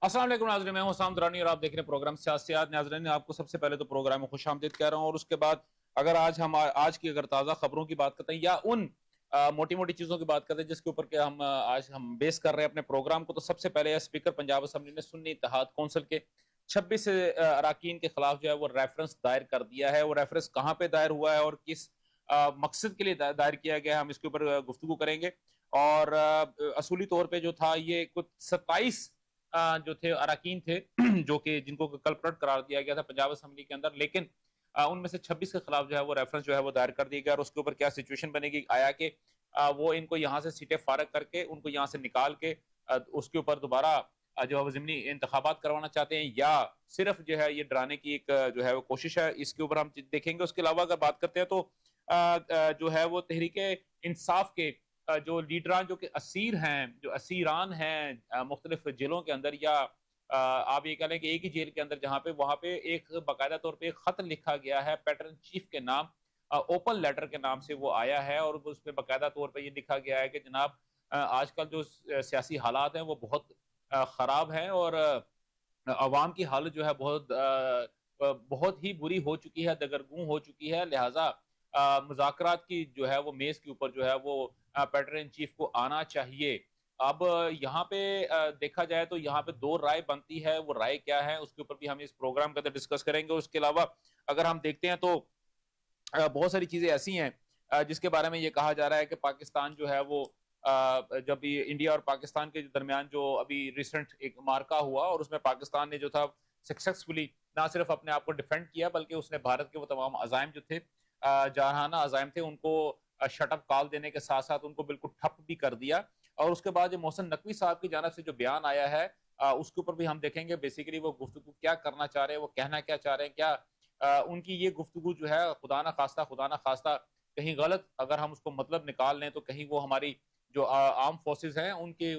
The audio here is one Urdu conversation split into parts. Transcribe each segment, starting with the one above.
السلام علیکم ناظرین، میں ہوں حسام درانی اور آپ دیکھ رہے ہیں پروگرام سیاست. ناظرین، آپ کو سب سے پہلے تو پروگرام میں خوش آمدید کہہ رہا ہوں، اور اس کے بعد اگر آج کی اگر تازہ خبروں کی بات کرتے ہیں یا ان موٹی موٹی چیزوں کی بات کرتے ہیں جس کے اوپر کہ آج ہم بیس کر رہے ہیں اپنے پروگرام کو، تو سب سے پہلے اسپیکر پنجاب اسمبلی نے سنی اتحاد کونسل کے 26 اراکین کے خلاف جو ہے وہ ریفرنس دائر کر دیا ہے. وہ ریفرنس کہاں پہ دائر ہوا ہے اور کس مقصد کے لیے دائر کیا گیا ہے، ہم اس کے اوپر گفتگو کریں گے. اور اصولی طور پہ جو تھا یہ کچھ 27 جو تھے اراکین تھے جو کہ جن کو کلپرٹ قرار دیا گیا تھا پنجاب اسمبلی کے اندر، لیکن ان میں سے 26 کے خلاف جو ہے وہ ریفرنس جو ہے وہ دائر کر دیا گیا. اور اس کے اوپر کیا سچویشن بنے گی، آیا کہ وہ ان کو یہاں سے سیٹیں فارغ کر کے ان کو یہاں سے نکال کے اس کے اوپر دوبارہ جو ہے وہ ضمنی انتخابات کروانا چاہتے ہیں، یا صرف جو ہے یہ ڈرانے کی ایک جو ہے وہ کوشش ہے. اس کے اوپر ہم دیکھیں گے. اس کے علاوہ اگر بات کرتے ہیں تو جو ہے وہ تحریک انصاف کے جو لیڈران جو کہ اسیر ہیں، جو اسیران ہیں مختلف جیلوں کے اندر، یا آپ یہ کہہ لیں کہ ایک ہی جیل کے اندر، جہاں پہ وہاں پہ ایک باقاعدہ طور پہ ایک خط لکھا گیا ہے پیٹرن چیف کے نام، اوپن لیٹر کے نام سے وہ آیا ہے. اور اس میں باقاعدہ طور پہ یہ لکھا گیا ہے کہ جناب آج کل جو سیاسی حالات ہیں وہ بہت خراب ہیں، اور عوام کی حالت جو ہے بہت ہی بری ہو چکی ہے، دگرگوں ہو چکی ہے. لہٰذا مذاکرات کی جو ہے وہ میز کے اوپر جو ہے وہ پیٹر ان چیف کو آنا چاہیے. اب یہاں پہ دیکھا جائے تو یہاں پہ دو رائے بنتی ہے. وہ رائے کیا ہے اس کے اوپر بھی ہم اس پروگرام کے اندر ڈسکس کریں گے. اس کے علاوہ اگر ہم دیکھتے ہیں تو بہت ساری چیزیں ایسی ہیں جس کے بارے میں یہ کہا جا رہا ہے کہ پاکستان جو ہے وہ جب یہ انڈیا اور پاکستان کے درمیان جو ابھی ریسنٹ ایک مارکا ہوا، اور اس میں پاکستان نے جو تھا سکسیسفلی نہ صرف اپنے آپ کو ڈیفینڈ کیا، بلکہ اس نے بھارت کے وہ تمام عزائم جو تھے، جارحانہ عزائم تھے، ان کو شٹ اپ کال دینے کے ساتھ ساتھ ان کو بالکل ٹھپ بھی کر دیا. اور اس کے بعد جو محسن نقوی صاحب کی جانب سے جو بیان آیا ہے اس کے اوپر بھی ہم دیکھیں گے بیسیکلی وہ گفتگو کیا کرنا چاہ رہے ہیں، وہ کہنا کیا چاہ رہے ہیں. کیا ان کی یہ گفتگو جو ہے خدا نہ خواستہ کہیں غلط اگر ہم اس کو مطلب نکال لیں تو کہیں وہ ہماری جو آرم فورسز ہیں ان کے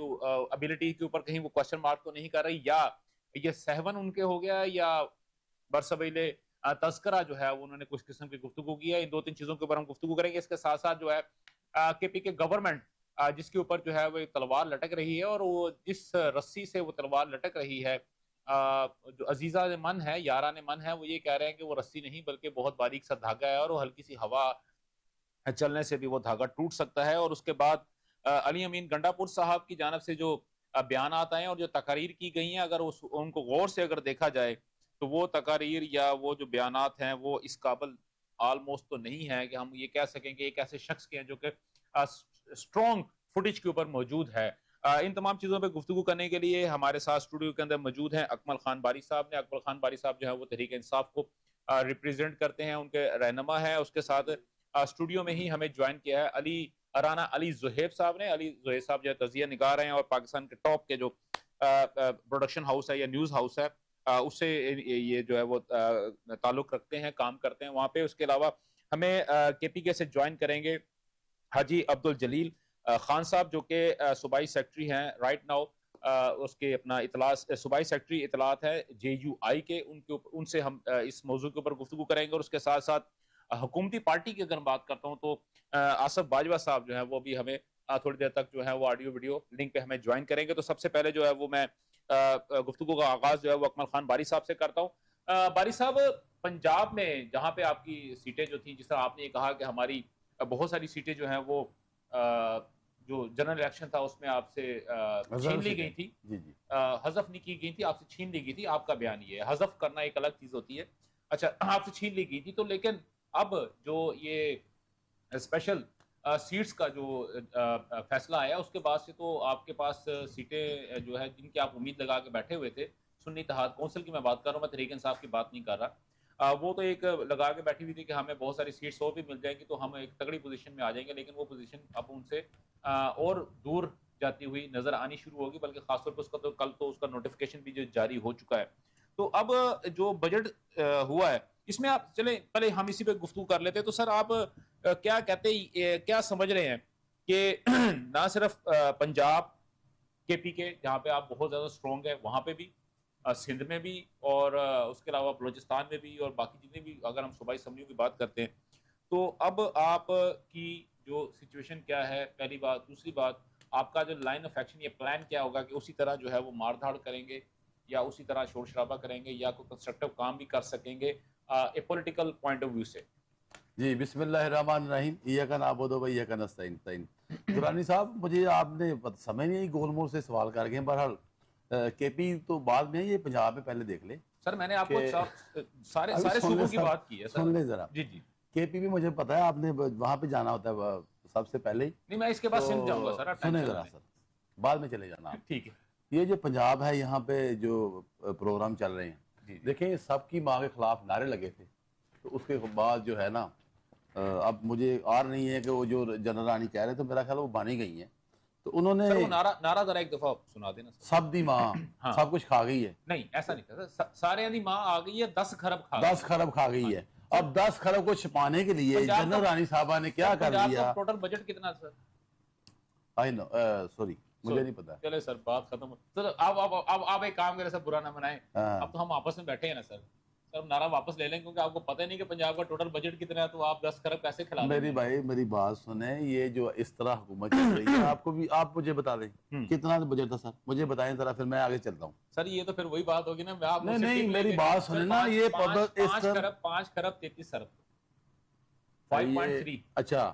ابیلٹی کے اوپر کہیں وہ کوشچن مارک تو نہیں کر رہی، یا یہ سہون ان کے ہو گیا، یا برسبیل تذکرہ جو ہے انہوں نے کچھ قسم کی گفتگو کی ہے. ان دو تین چیزوں کے اوپر ہم گفتگو کریں گے. اس کے ساتھ ساتھ جو ہے کے پی کے گورنمنٹ جس کے اوپر جو ہے وہ ایک تلوار لٹک رہی ہے، اور وہ جس رسی سے وہ تلوار لٹک رہی ہے جو عزیزہ من ہے، یاران من ہے، وہ یہ کہہ رہے ہیں کہ وہ رسی نہیں بلکہ بہت باریک سا دھاگا ہے، اور وہ ہلکی سی ہوا چلنے سے بھی وہ دھاگا ٹوٹ سکتا ہے. اور اس کے بعد علی امین گنڈا پور صاحب کی جانب سے جو بیانات آئے ہیں اور جو تقاریر کی گئی ہیں، اگر ان کو غور سے اگر دیکھا جائے تو وہ تقاریر یا وہ جو بیانات ہیں وہ اس قابل آلموسٹ تو نہیں ہے کہ ہم یہ کہہ سکیں کہ ایک ایسے شخص کے ہیں جو کہ اسٹرانگ فوٹیج کے اوپر موجود ہے. ان تمام چیزوں پہ گفتگو کرنے کے لیے ہمارے ساتھ اسٹوڈیو کے اندر موجود ہیں اکمل خان باری صاحب. اکمل خان باری صاحب جو ہے وہ تحریک انصاف کو ریپرزینٹ کرتے ہیں، ان کے رہنما ہیں. اس کے ساتھ اسٹوڈیو میں ہی ہمیں جوائن کیا ہے رانا علی زہیب صاحب نے. علی زہیب صاحب جو ہے تجزیہ نگار ہیں اور پاکستان کے ٹاپ کے جو پروڈکشن ہاؤس ہے یا نیوز ہاؤس ہے اس سے یہ جو ہے وہ تعلق رکھتے ہیں، کام کرتے ہیں وہاں پہ. اس کے علاوہ ہمیں کے پی کے سے جوائن کریں گے حاجی عبد الجلیل خان صاحب، جو کہ صوبائی سیکرٹری ہیں رائٹ ناؤ. اس کے اپنا صوبائی سیکرٹری اطلاعات ہے JUI کے، ان سے ہم اس موضوع کے اوپر گفتگو کریں گے. اور اس کے ساتھ ساتھ حکومتی پارٹی کی اگر بات کرتا ہوں تو آصف باجوہ صاحب جو ہیں وہ بھی ہمیں تھوڑی دیر تک جو ہے وہ آڈیو ویڈیو لنک پہ ہمیں جوائن کریں گے. تو سب سے پہلے جو ہے وہ میں گفتگو کا آغاز جو ہے وہ اکمل خان باری صاحب سے کرتا ہوں. باری صاحب، پنجاب میں جہاں پہ آپ کی سیٹیں جو تھیں، جس طرح آپ نے یہ کہا کہ ہماری بہت ساری سیٹیں جو ہیں وہ جو جنرل الیکشن تھا اس میں آپ سے چھین ہزاروں لی سیٹیں. گئی تھی، جی جی. حذف نہیں کی گئی تھی، آپ سے چھین لی گئی تھی. آپ کا بیان یہ ہے، حذف کرنا ایک الگ چیز ہوتی ہے. اچھا، آپ سے چھین لی گئی تھی تو لیکن اب جو یہ اسپیشل سیٹس کا جو فیصلہ آیا اس کے بعد سے تو آپ کے پاس سیٹیں جو ہے جن کی آپ امید لگا کے بیٹھے ہوئے تھے، سنی اتحاد کونسل کی میں بات کر رہا ہوں، میں تحریک انصاف کی بات نہیں کر رہا. وہ تو ایک لگا کے بیٹھی ہوئی تھی کہ ہمیں بہت ساری سیٹس اور بھی مل جائیں گی تو ہم ایک تگڑی پوزیشن میں آ جائیں گے، لیکن وہ پوزیشن اب ان سے اور دور جاتی ہوئی نظر آنی شروع ہوگی. بلکہ خاص طور پر اس کا تو کل تو اس کا نوٹیفکیشن بھی جو جاری ہو چکا ہے. تو اب جو بجٹ ہوا ہے اس میں آپ چلیں پہلے ہم اسی پہ گفتگو کر لیتے. تو سر آپ کیا کہتے کیا سمجھ رہے ہیں کہ نہ صرف پنجاب کے پی کے جہاں پہ آپ بہت زیادہ اسٹرانگ ہے وہاں پہ بھی، سندھ میں بھی، اور اس کے علاوہ بلوچستان میں بھی، اور باقی جتنے بھی اگر ہم صوبائی اسمبلیوں کی بات کرتے ہیں، تو اب آپ کی جو سچویشن کیا ہے، پہلی بات. دوسری بات، آپ کا جو لائن آف ایکشن یا پلان کیا ہوگا کہ اسی طرح جو ہے وہ مار دھاڑ کریں گے یا اسی طرح شور شرابہ کریں گے یا کوئی کنسٹرکٹیو کام بھی کر سکیں گے a political point of view سے؟ جی بسم اللہ الرحمن الرحیم، ایاک نعبد و ایاک نستعین۔ درانی صاحب مجھے آپ نے سمجھ نہیں گول مول سے سوال کر گئے ہیں، بہرحال کے پی تو بعد میں، یہ پنجاب میں پہلے دیکھ لیں سر۔ میں نے آپ کو سارے صوبوں کی بات کی ہے سر، سن لیں ذرا۔ جی جی کے پی بھی مجھے پتا ہے، آپ نے وہاں پہ جانا ہوتا ہے سب سے پہلے ہی۔ نہیں میں اس کے بعد سندھ جاؤں گا سر، سنیں ذرا سر، بعد میں چلے جانا آپ۔ ٹھیک ہے۔ یہ جو پنجاب ہے، یہاں پہ جو پروگرام چل رہے ہیں، دیکھیں سب کی ماں کے خلاف نعرے لگے تھے، تو اس کے بعد جو ہے نا، اب مجھے آر نہیں ہے کہ وہ جو جنرل رانی کہہ رہے تو میرا خیال وہ بانی گئی ہیں، تو انہوں نے نعرہ ذرا ایک دفعہ سنا دینا سر۔ سب دی ماں سب کچھ کھا گئی ہے۔ نہیں ایسا نہیں کہتا، سارے دی ماں آ گئی ہے، 10 خرب کھا 10 خرب کھا گئی ہے۔ اب 10 خرب کو چھپانے کے لیے جنرل رانی صاحبہ نے کیا کر دیا؟ ٹوٹل بجٹ کتنا سر؟ آئی نو، سوری مجھے نہیں پتا۔ چلے سر بات ختم ہو۔ سر آپ ایک کام کریں سر، برا نہ منائیں، اب تو ہم آپس میں بیٹھے ہیں نا سر، سر نعرہ واپس لے لیں، کیونکہ آپ کو پتہ نہیں کہ پنجاب کا ٹوٹل بجٹ کتنا ہے، تو آپ 10 خرب کیسے کھلا دیں؟ میری بھائی میری بات سنیں، یہ جو اس طرح حکومت چل رہی ہے، آپ کو بھی آپ مجھے بتا دیں کتنا بجٹ تھا سر، مجھے بتائیں ذرا، پھر میں آگے چلتا ہوں۔ سر یہ تو پھر وہی بات ہوگی نا، نہیں میری بات سنیں نا، یہ 5 خرب 33 ارب 5.3۔ اچھا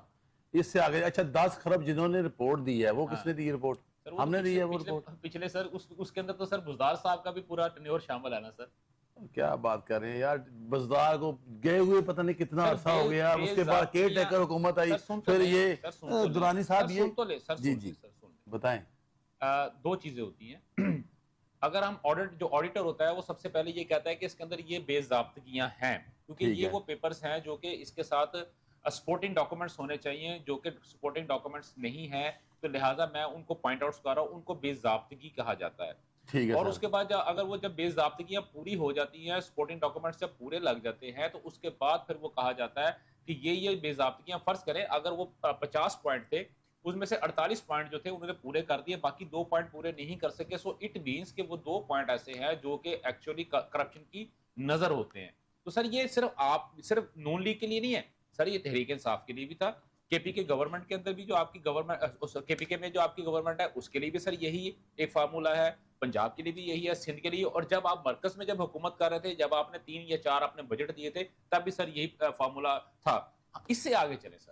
اس سے آگے، اچھا 10 خرب جنہوں نے رپورٹ دی ہے، وہ کس نے دی رپورٹ؟ ہم نے دی ہے وہ رپورٹ پچھلے سر، اس کے اندر تو سر بزدار صاحب کا بھی پورا ٹینیور شامل ہے نا سر۔ کیا بات کر رہے ہیں یار، بزدار کو گئے ہوئے پتہ نہیں کتنا عرصہ ہو گیا، اس کے بعد کیئر ٹیکر حکومت آئی، پھر یہ درانی صاحب یہ جی جی بتائیں۔ 2 چیزیں ہوتی ہیں، اگر ہم جو آڈیٹر ہوتا ہے وہ سب سے پہلے یہ کہتا ہے کہ اس کے اندر یہ بے ضابطگیاں ہیں، کیونکہ یہ وہ پیپرز ہیں جو کہ اس کے ساتھ سپورٹنگ ڈاکومنٹس ہونے چاہیے، جو کہ سپورٹنگ ڈاکومنٹس نہیں ہیں، تو لہٰذا میں ان کو پوائنٹ آؤٹ کر رہا ہوں، ان کو بے ضابطگی کہا جاتا ہے۔ اور اس کے بعد اگر وہ جب بے ضابطگیاں پوری ہو جاتی ہیں، سپورٹنگ ڈاکومنٹس جب پورے لگ جاتے ہیں، تو اس کے بعد پھر وہ کہا جاتا ہے کہ یہ بے ضابطگیاں، فرض کریں اگر وہ 50 پوائنٹ تھے، اس میں سے 48 پوائنٹ جو تھے انہوں نے پورے کر دیے، باقی 2 پوائنٹ پورے نہیں کر سکے، سو اٹ مینس کہ وہ 2 پوائنٹ ایسے ہیں جو کہ ایکچولی کرپشن کی نظر ہوتے ہیں۔ تو سر یہ صرف نون لیگ کے لیے نہیں ہے سر، یہ تحریک انصاف کے لیے بھی تھا، کے پی کے گورنمنٹ کے اندر بھی جو آپ کی گورنمنٹ، کے پی کے میں جو آپ کی گورنمنٹ ہے اس کے لیے بھی سر یہی ایک فارمولہ ہے، پنجاب کے لیے بھی یہی ہے، سندھ کے لیے، اور جب آپ مرکز میں جب حکومت کر رہے تھے، جب آپ نے 3 یا 4 اپنے بجٹ دیے تھے، تب بھی سر یہی فارمولا تھا۔ اس سے آگے چلیں سر۔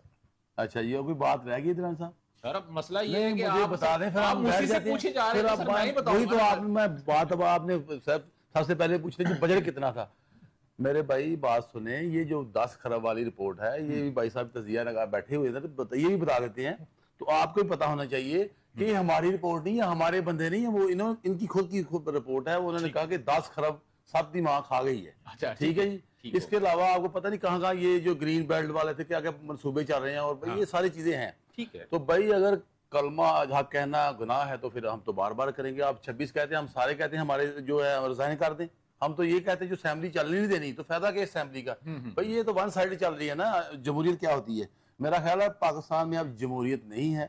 اچھا یہ کوئی بات رہ گئی دران صاحب؟ سر اب مسئلہ یہ ہے کہ آپ بتا دیں، پھر ہم بیٹھ جاتے ہیں، پوچھے جا رہے ہیں سر، میں ہی بتاؤں وہی تو آپ میں بات، اب آپ نے سب سے پہلے پوچھ لیں کہ بجٹ کتنا تھا۔ میرے بھائی بات سنیں، یہ جو 10 خرب والی رپورٹ ہے، یہ بھی بھائی صاحب تجزیہ لگا بیٹھے ہوئے تھے، تو یہ بھی بتا دیتے ہیں، تو آپ کو بھی پتا ہونا چاہیے کہ یہ ہماری رپورٹ نہیں ہے، ہمارے بندے نہیں ہیں، وہ ان کی خود کی رپورٹ ہے، انہوں نے کہا کہ 10 خرب سب دی ماں کھا گئی ہے۔ ٹھیک ہے جی۔ اس کے علاوہ آپ کو پتہ نہیں کہاں کہاں یہ جو گرین بیلٹ والے تھے کیا کیا منصوبے چل رہے ہیں، اور بھائی یہ ساری چیزیں ہیں۔ ٹھیک ہے، تو بھائی اگر کلمہ حق کہنا گناہ ہے تو پھر ہم تو بار بار کریں گے۔ آپ 26 کہتے ہیں، ہم سارے کہتے ہیں ہمارے جو ہے ریزائن کر دیں، ہم تو یہ کہتے ہیں جو اسمبلی چلنے نہیں دینی، تو فائدہ کیا اسمبلی کا؟ بھائی یہ تو ون سائڈ چل رہی ہے نا، جمہوریت کیا ہوتی ہے؟ میرا خیال ہے پاکستان میں اب جمہوریت نہیں ہے،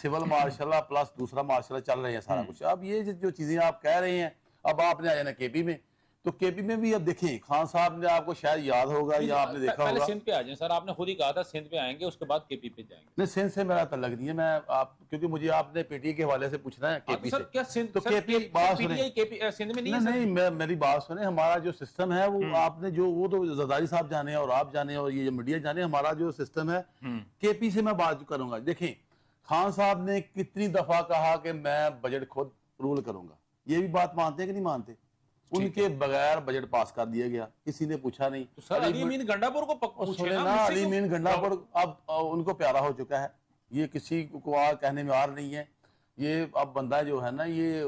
سول مارشل پلس دوسرا مارشل چل رہے ہیں سارا کچھ۔ اب یہ جو چیزیں آپ کہہ رہے ہیں، اب آپ نے آ جانا کے پی میں، تو کے پی میں بھی اب دیکھیں خان صاحب نے، آپ کو شاید یاد ہوگا یا آپ نے دیکھا ہوگا، پہلے سندھ پہ آ جائیں سر، آپ نے خود ہی کہا تھا سندھ پہ آئیں گے، اس کے بعد کے پی پہ جائیں گے۔ نہیں سندھ سے میرا تعلق نہیں ہے، میں آپ کیونکہ مجھے آپ نے پی ٹی اے کے حوالے سے پوچھنا ہے کے پی سے، تو کے پی بات سنیں، سندھ میں نہیں، میری بات سنیں، ہمارا جو سسٹم ہے وہ آپ نے جو وہ تو زرداری صاحب جانے اور آپ جانے اور یہ میڈیا جانے، ہمارا جو سسٹم ہے کے پی سے میں بات کروں گا۔ دیکھیں خان صاحب نے کتنی دفعہ کہا کہ میں بجٹ خود رول کروں گا، یہ بھی بات مانتے ہیں کہ نہیں مانتے؟ ان کے بغیر بجٹ پاس کر دیا گیا، کسی نے پوچھا نہیں۔ علی امین گنڈا پور کو علی امین گنڈا پور اب ان کو پیارا ہو چکا ہے، یہ کسی کو کہنے میں آر نہیں ہے، یہ اب بندہ جو ہے نا یہ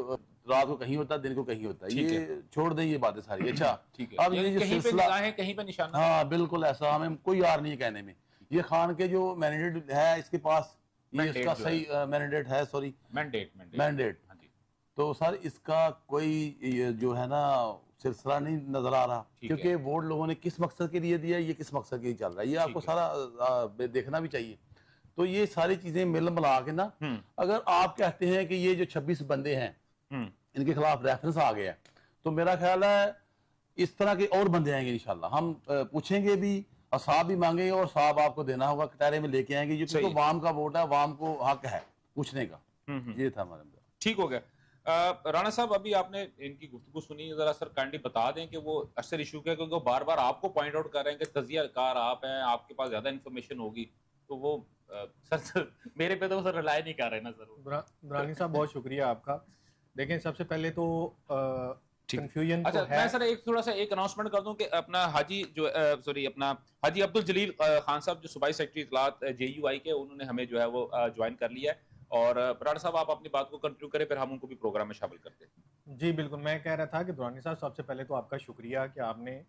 رات کو کہیں ہوتا ہے، دن کو کہیں ہوتا ہے، یہ چھوڑ دیں یہ باتیں ساری۔ اچھا اب یہ جو سلسلہ، کہیں پہ نشانہ، ہاں بالکل ایسا، ہمیں کوئی آر نہیں ہے کہنے میں۔ یہ خان کے جو مینڈیٹ ہے اس کے پاس، یہ اس کا صحیح مینڈیٹ ہے، سوری مینڈیٹ، تو سر اس کا کوئی جو ہے نا سلسلہ نہیں نظر آ رہا، کیونکہ ووٹ لوگوں نے کس مقصد کے لیے دیا، یہ کس مقصد کے لیے چل رہا ہے، یہ آپ کو سارا دیکھنا بھی چاہیے۔ تو یہ ساری چیزیں مل ملا کے نا، اگر آپ کہتے ہیں کہ یہ جو 26 بندے ہیں ان کے خلاف ریفرنس آ گیا، تو میرا خیال ہے اس طرح کے اور بندے آئیں گے انشاءاللہ، ہم پوچھیں گے بھی، صاحب بھی مانگیں گے، اور صاحب آپ کو دینا ہوگا، کٹہرے میں لے کے آئیں گے، کیونکہ عوام کا ووٹ ہے، عوام کو حق ہے پوچھنے کا۔ یہ تھا ہمارا۔ ٹھیک ہو گیا رانا صاحب ابھی آپ نے ان کی گفتگو سنی, ذرا سر کائنڈلی بتا دیں کہ وہ اکثر ایشو کیا, کیونکہ وہ بار بار آپ کو پوائنٹ آؤٹ کر رہے ہیں کہ تجزیہ کار آپ ہیں, آپ کے پاس زیادہ انفارمیشن ہوگی, تو وہ سر میرے پہ تو سر رلائے نہیں کر رہے نا سر. برانی صاحب بہت شکریہ آپ کا. دیکھیں سب سے پہلے تو کنفیوژن اچھا میں سر ایک تھوڑا سا ایک اناؤنسمنٹ کر دوں کہ اپنا حاجی جو اپنا حاجی عبد الجلیل خان صاحب جو صوبائی سیکرٹری اطلاعات جے یو آئی کے, انہوں نے ہمیں جو ہے وہ جوائن کر لیا ہے, اور براڑ صاحب آپ اپنی بات کو کنٹینیو کریں, پھر ہم ان کو بھی پروگرام میں شامل کرتے ہیں. جی بالکل, میں کہہ رہا تھا کہ برانی صاحب سب سے پہلے تو آپ کا شکریہ کہ آپ نے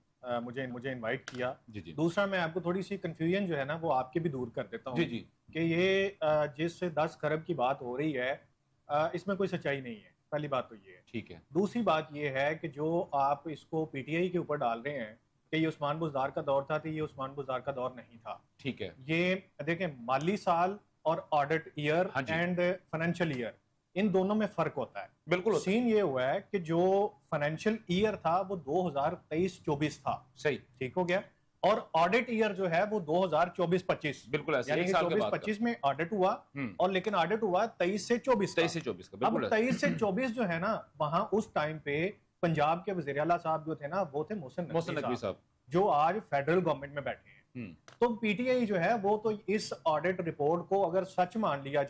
مجھے انوائٹ کیا. جی جی. دوسرا میں آپ کو تھوڑی سی کنفیوژن جو ہے نا وہ آپ کی بھی دور کر دیتا ہوں. جی جی. کہ یہ جس 10 کھرب کی بات ہو رہی ہے اس میں کوئی سچائی نہیں ہے, پہلی بات تو یہ ہے. ٹھیک ہے. دوسری بات یہ ہے کہ جو آپ اس کو پی ٹی آئی کے اوپر ڈال رہے ہیں کہ یہ عثمان بزدار کا دور تھا, تو یہ عثمان بزدار کا دور نہیں تھا. ٹھیک ہے. یہ دیکھیں مالی سال اور audit year end financial year, ان دونوں میں فرق ہوتا ہے. بالکل. سین یہ ہوا ہے کہ جو فائنینشیل ایئر تھا وہ 2023-24 تھا. صحیح. ٹھیک ہو گیا. اور آڈٹ ایئر جو ہے وہ 2024-25. بالکل ایسے, یعنی 24-25 میں آڈٹ ہوا, اور لیکن آڈٹ ہوا 23 سے 24 کا. اب 23 سے 24 جو ہے نا, وہاں اس ٹائم پہ پنجاب کے وزیر اعلیٰ صاحب جو تھے نا وہ تھے محسن نقوی صاحب, جو آج فیڈرل گورنمنٹ میں بیٹھے ہیں. تو پی ٹی آئی جو ہے وہ تو اس آڈٹ رپورٹ کو اگر سچ مان لیا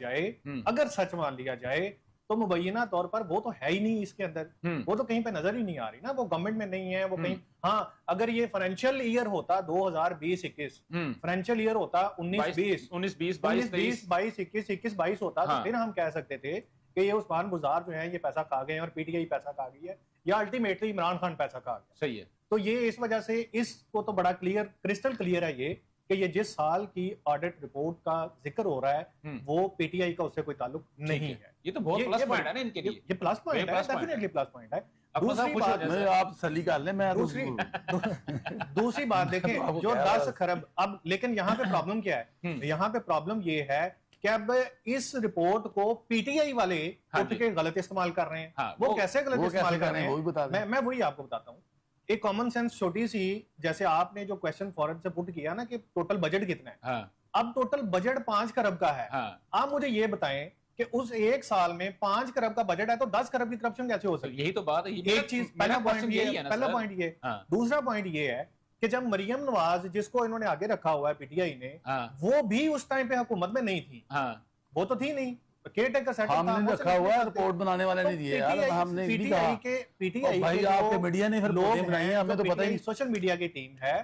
جائے تو مبینہ طور پر وہ تو ہے ہی نہیں اس کے اندر, وہ تو کہیں پہ نظر ہی نہیں آ رہی نا, وہ گورنمنٹ میں نہیں ہے, وہ کہیں. ہاں اگر یہ فائنینشیل ایئر ہوتا 2020-21, فائنینشیل ایئر ہوتا 19-20 21-22 ہوتا, تو پھر ہم کہہ سکتے تھے کہ یہ عثمان بزدار جو ہیں یہ پیسہ کھا گئے ہیں اور پی ٹی آئی پیسہ کھا گئی ہے, یا الٹیمیٹلی عمران خان پیسہ کھا گیا. صحیح ہے. تو یہ اس وجہ سے اس کو تو بڑا کرسٹل کلیئر ہے یہ کہ یہ جس سال کی آڈٹ رپورٹ کا ذکر ہو رہا ہے وہ پی ٹی آئی کا اس سے کوئی تعلق نہیں ہے. یہ تو بہت پلس پوائنٹ ہے نا ان کے لیے, یہ پلس پوائنٹ ہے, ڈیفینیٹلی پلس پوائنٹ ہے. آپ تسلی کر لیں, میں دوسری بات دیکھیں جو 10 کھرب, اب لیکن یہاں پہ پرابلم کیا ہے, یہاں پہ پرابلم یہ ہے کہ اب اس رپورٹ کو پی ٹی آئی والے اٹھ کے غلط استعمال کر رہے ہیں. وہ کیسے غلط استعمال کر رہے ہیں میں وہی آپ کو بتاتا ہوں. ایک کامن سینس چھوٹی سی, جیسے آپ نے جو کویسچن فورن سے پٹ کیا نا کہ ٹوٹل بجٹ کتنا ہے, اب ٹوٹل بجٹ 5 کروڑ کا ہے. آپ مجھے یہ بتائیں کہ اس ایک سال میں 5 کروڑ کا بجٹ ہے تو 10 کروڑ کی کرپشن کیسے ہو سکتی ہے؟ یہی تو بات ہے. ایک چیز, پہلا پوائنٹ یہ. دوسرا پوائنٹ یہ ہے کہ جب مریم نواز جس کو انہوں نے آگے رکھا ہوا ہے پی ٹی آئی نے, وہ بھی اس ٹائم پہ حکومت میں نہیں تھی, وہ تو تھی نہیں, کیئر ٹیکر سیٹ ہم نے رکھا ہوا ہے, رپورٹ بنانے والے نہیں دیے یار, ہم نے بھی کہا پی ٹی آئی بھائی آپ کے میڈیا نے پھر لوگ بنائی ہیں, ہمیں تو پتہ ہی نہیں. سوشل میڈیا کی ٹیم ہے,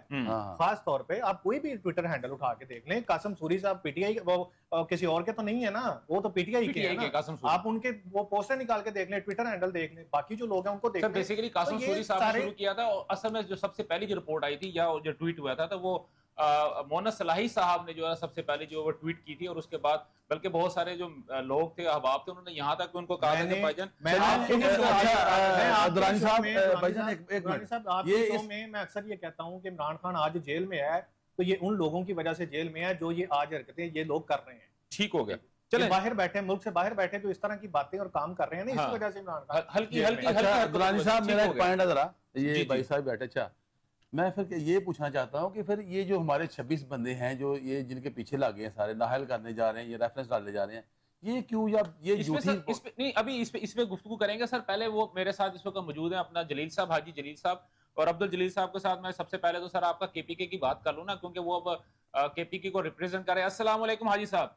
خاص طور پہ آپ کوئی بھی ٹویٹر ہینڈل اٹھا کے دیکھ لیں, قاسم سوری صاحب پی ٹی آئی, وہ کسی اور کے تو نہیں ہے نا, وہ تو پی ٹی آئی کے ہیں نا. آپ ان کے وہ پوسٹر نکال کے دیکھ لیں, ٹویٹر ہینڈل دیکھ لیں, باقی جو لوگ ہیں ان کو دیکھ لیں. بیسیکلی قاسم سوری صاحب نے شروع کیا تھا, اور اصل میں جو سب سے پہلی جو رپورٹ آئی تھی یا جو ٹویٹ ہوا تھا, تو وہ مونس صلاحی صاحب نے جو ہے سب سے پہلے جو وہ ٹویٹ کی تھی, اور اس کے بعد بلکہ بہت سارے جو لوگ تھے, احباب تھے, انہوں نے یہاں تک ان کو کہا تھا کہ بھائی جان میں اکثر یہ کہتا ہوں کہ عمران خان آج جیل میں ہے تو یہ ان لوگوں کی وجہ سے جیل میں ہے جو یہ آج حرکتیں یہ لوگ کر رہے ہیں. ٹھیک ہو گیا, چلے باہر بیٹھے, ملک سے باہر بیٹھے جو اس طرح کی باتیں اور کام کر رہے ہیں نا, اس وجہ سے عمران خان ہلکی عبدالغنی صاحب میرا ایک پوائنٹ ہے ذرا, یہ بھائی صاحب بیٹھے. اچھا میں پھر یہ پوچھنا چاہتا ہوں کہ پھر یہ جو ہمارے 26 بندے ہیں جو یہ جن کے پیچھے لگے ہیں سارے نااہل کرنے جا رہے ہیں, یہ ریفرنس ڈالنے جا رہے ہیں, یہ کیوں, یا یہ جھوٹی نہیں ابھی اس پہ گفتگو کریں گے سر. پہلے وہ میرے ساتھ اس وقت موجود ہیں اپنا جلیل صاحب, حاجی جلیل صاحب, اور عبد الجلیل صاحب کے ساتھ میں سب سے پہلے تو سر آپ کا کے پی کے کی بات کر لوں نا, کیونکہ وہ اب کے پی کے کو ریپرزینٹ کر رہے ہیں. السلام علیکم حاجی صاحب.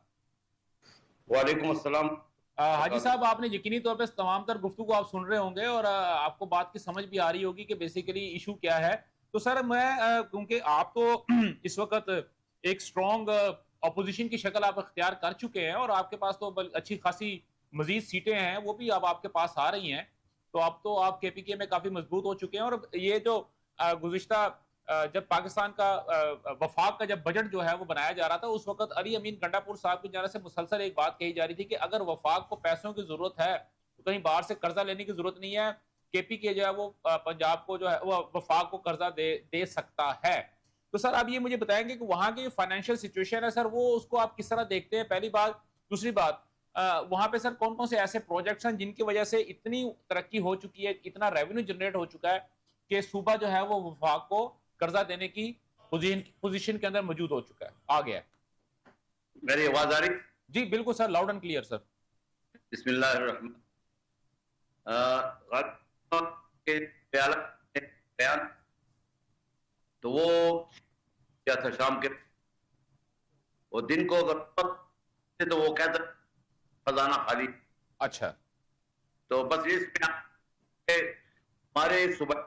وعلیکم السلام. حاجی صاحب آپ نے یقینی طور پہ تمام تر گفتگو آپ سن رہے ہوں گے, اور آپ کو بات کی سمجھ بھی آ رہی ہوگی کہ بیسیکلی ایشو کیا ہے. تو سر میں کیونکہ آپ تو اس وقت ایک اسٹرانگ اپوزیشن کی شکل آپ اختیار کر چکے ہیں, اور آپ کے پاس تو اچھی خاصی مزید سیٹیں ہیں, وہ بھی اب آپ کے پاس آ رہی ہیں, تو آپ کے پی کے میں کافی مضبوط ہو چکے ہیں. اور یہ جو گزشتہ جب پاکستان کا وفاق کا جب بجٹ جو ہے وہ بنایا جا رہا تھا, اس وقت علی امین گنڈا پور صاحب کی جانب سے مسلسل ایک بات کہی جا رہی تھی کہ اگر وفاق کو پیسوں کی ضرورت ہے تو کہیں باہر سے قرضہ لینے کی ضرورت نہیں ہے, کے پی کے جو ہے وہ پنجاب کو جو ہے وہ وفاق کو قرضہ دے سکتا ہے. تو سر آپ یہ مجھے بتائیں گے کہ وہاں کی فائنینشیل سچویشن ہے سر, وہ اس کو آپ کس طرح دیکھتے ہیں, پہلی بات. دوسری بات, وہاں پہ سر کون کون سے ایسے پروجیکٹس ہیں جن کی وجہ سے اتنی ترقی ہو چکی ہے, اتنا ریونیو جنریٹ ہو چکا ہے کہ صوبہ جو ہے وہ وفاق کو قرضہ دینے کی پوزیشن کے اندر موجود ہو چکا ہے, آ گیا ہے. میری آواز آ رہی؟ جی بالکل سر, لاؤڈ اینڈ کلیئر سر. بسم اللہ الرحمن. کے بیان تو وہ کیا تھا شام کے، وہ دن کو اگر تو وہ کہتا خزانہ خالی. اچھا تو بس اس میں ہمارے صبح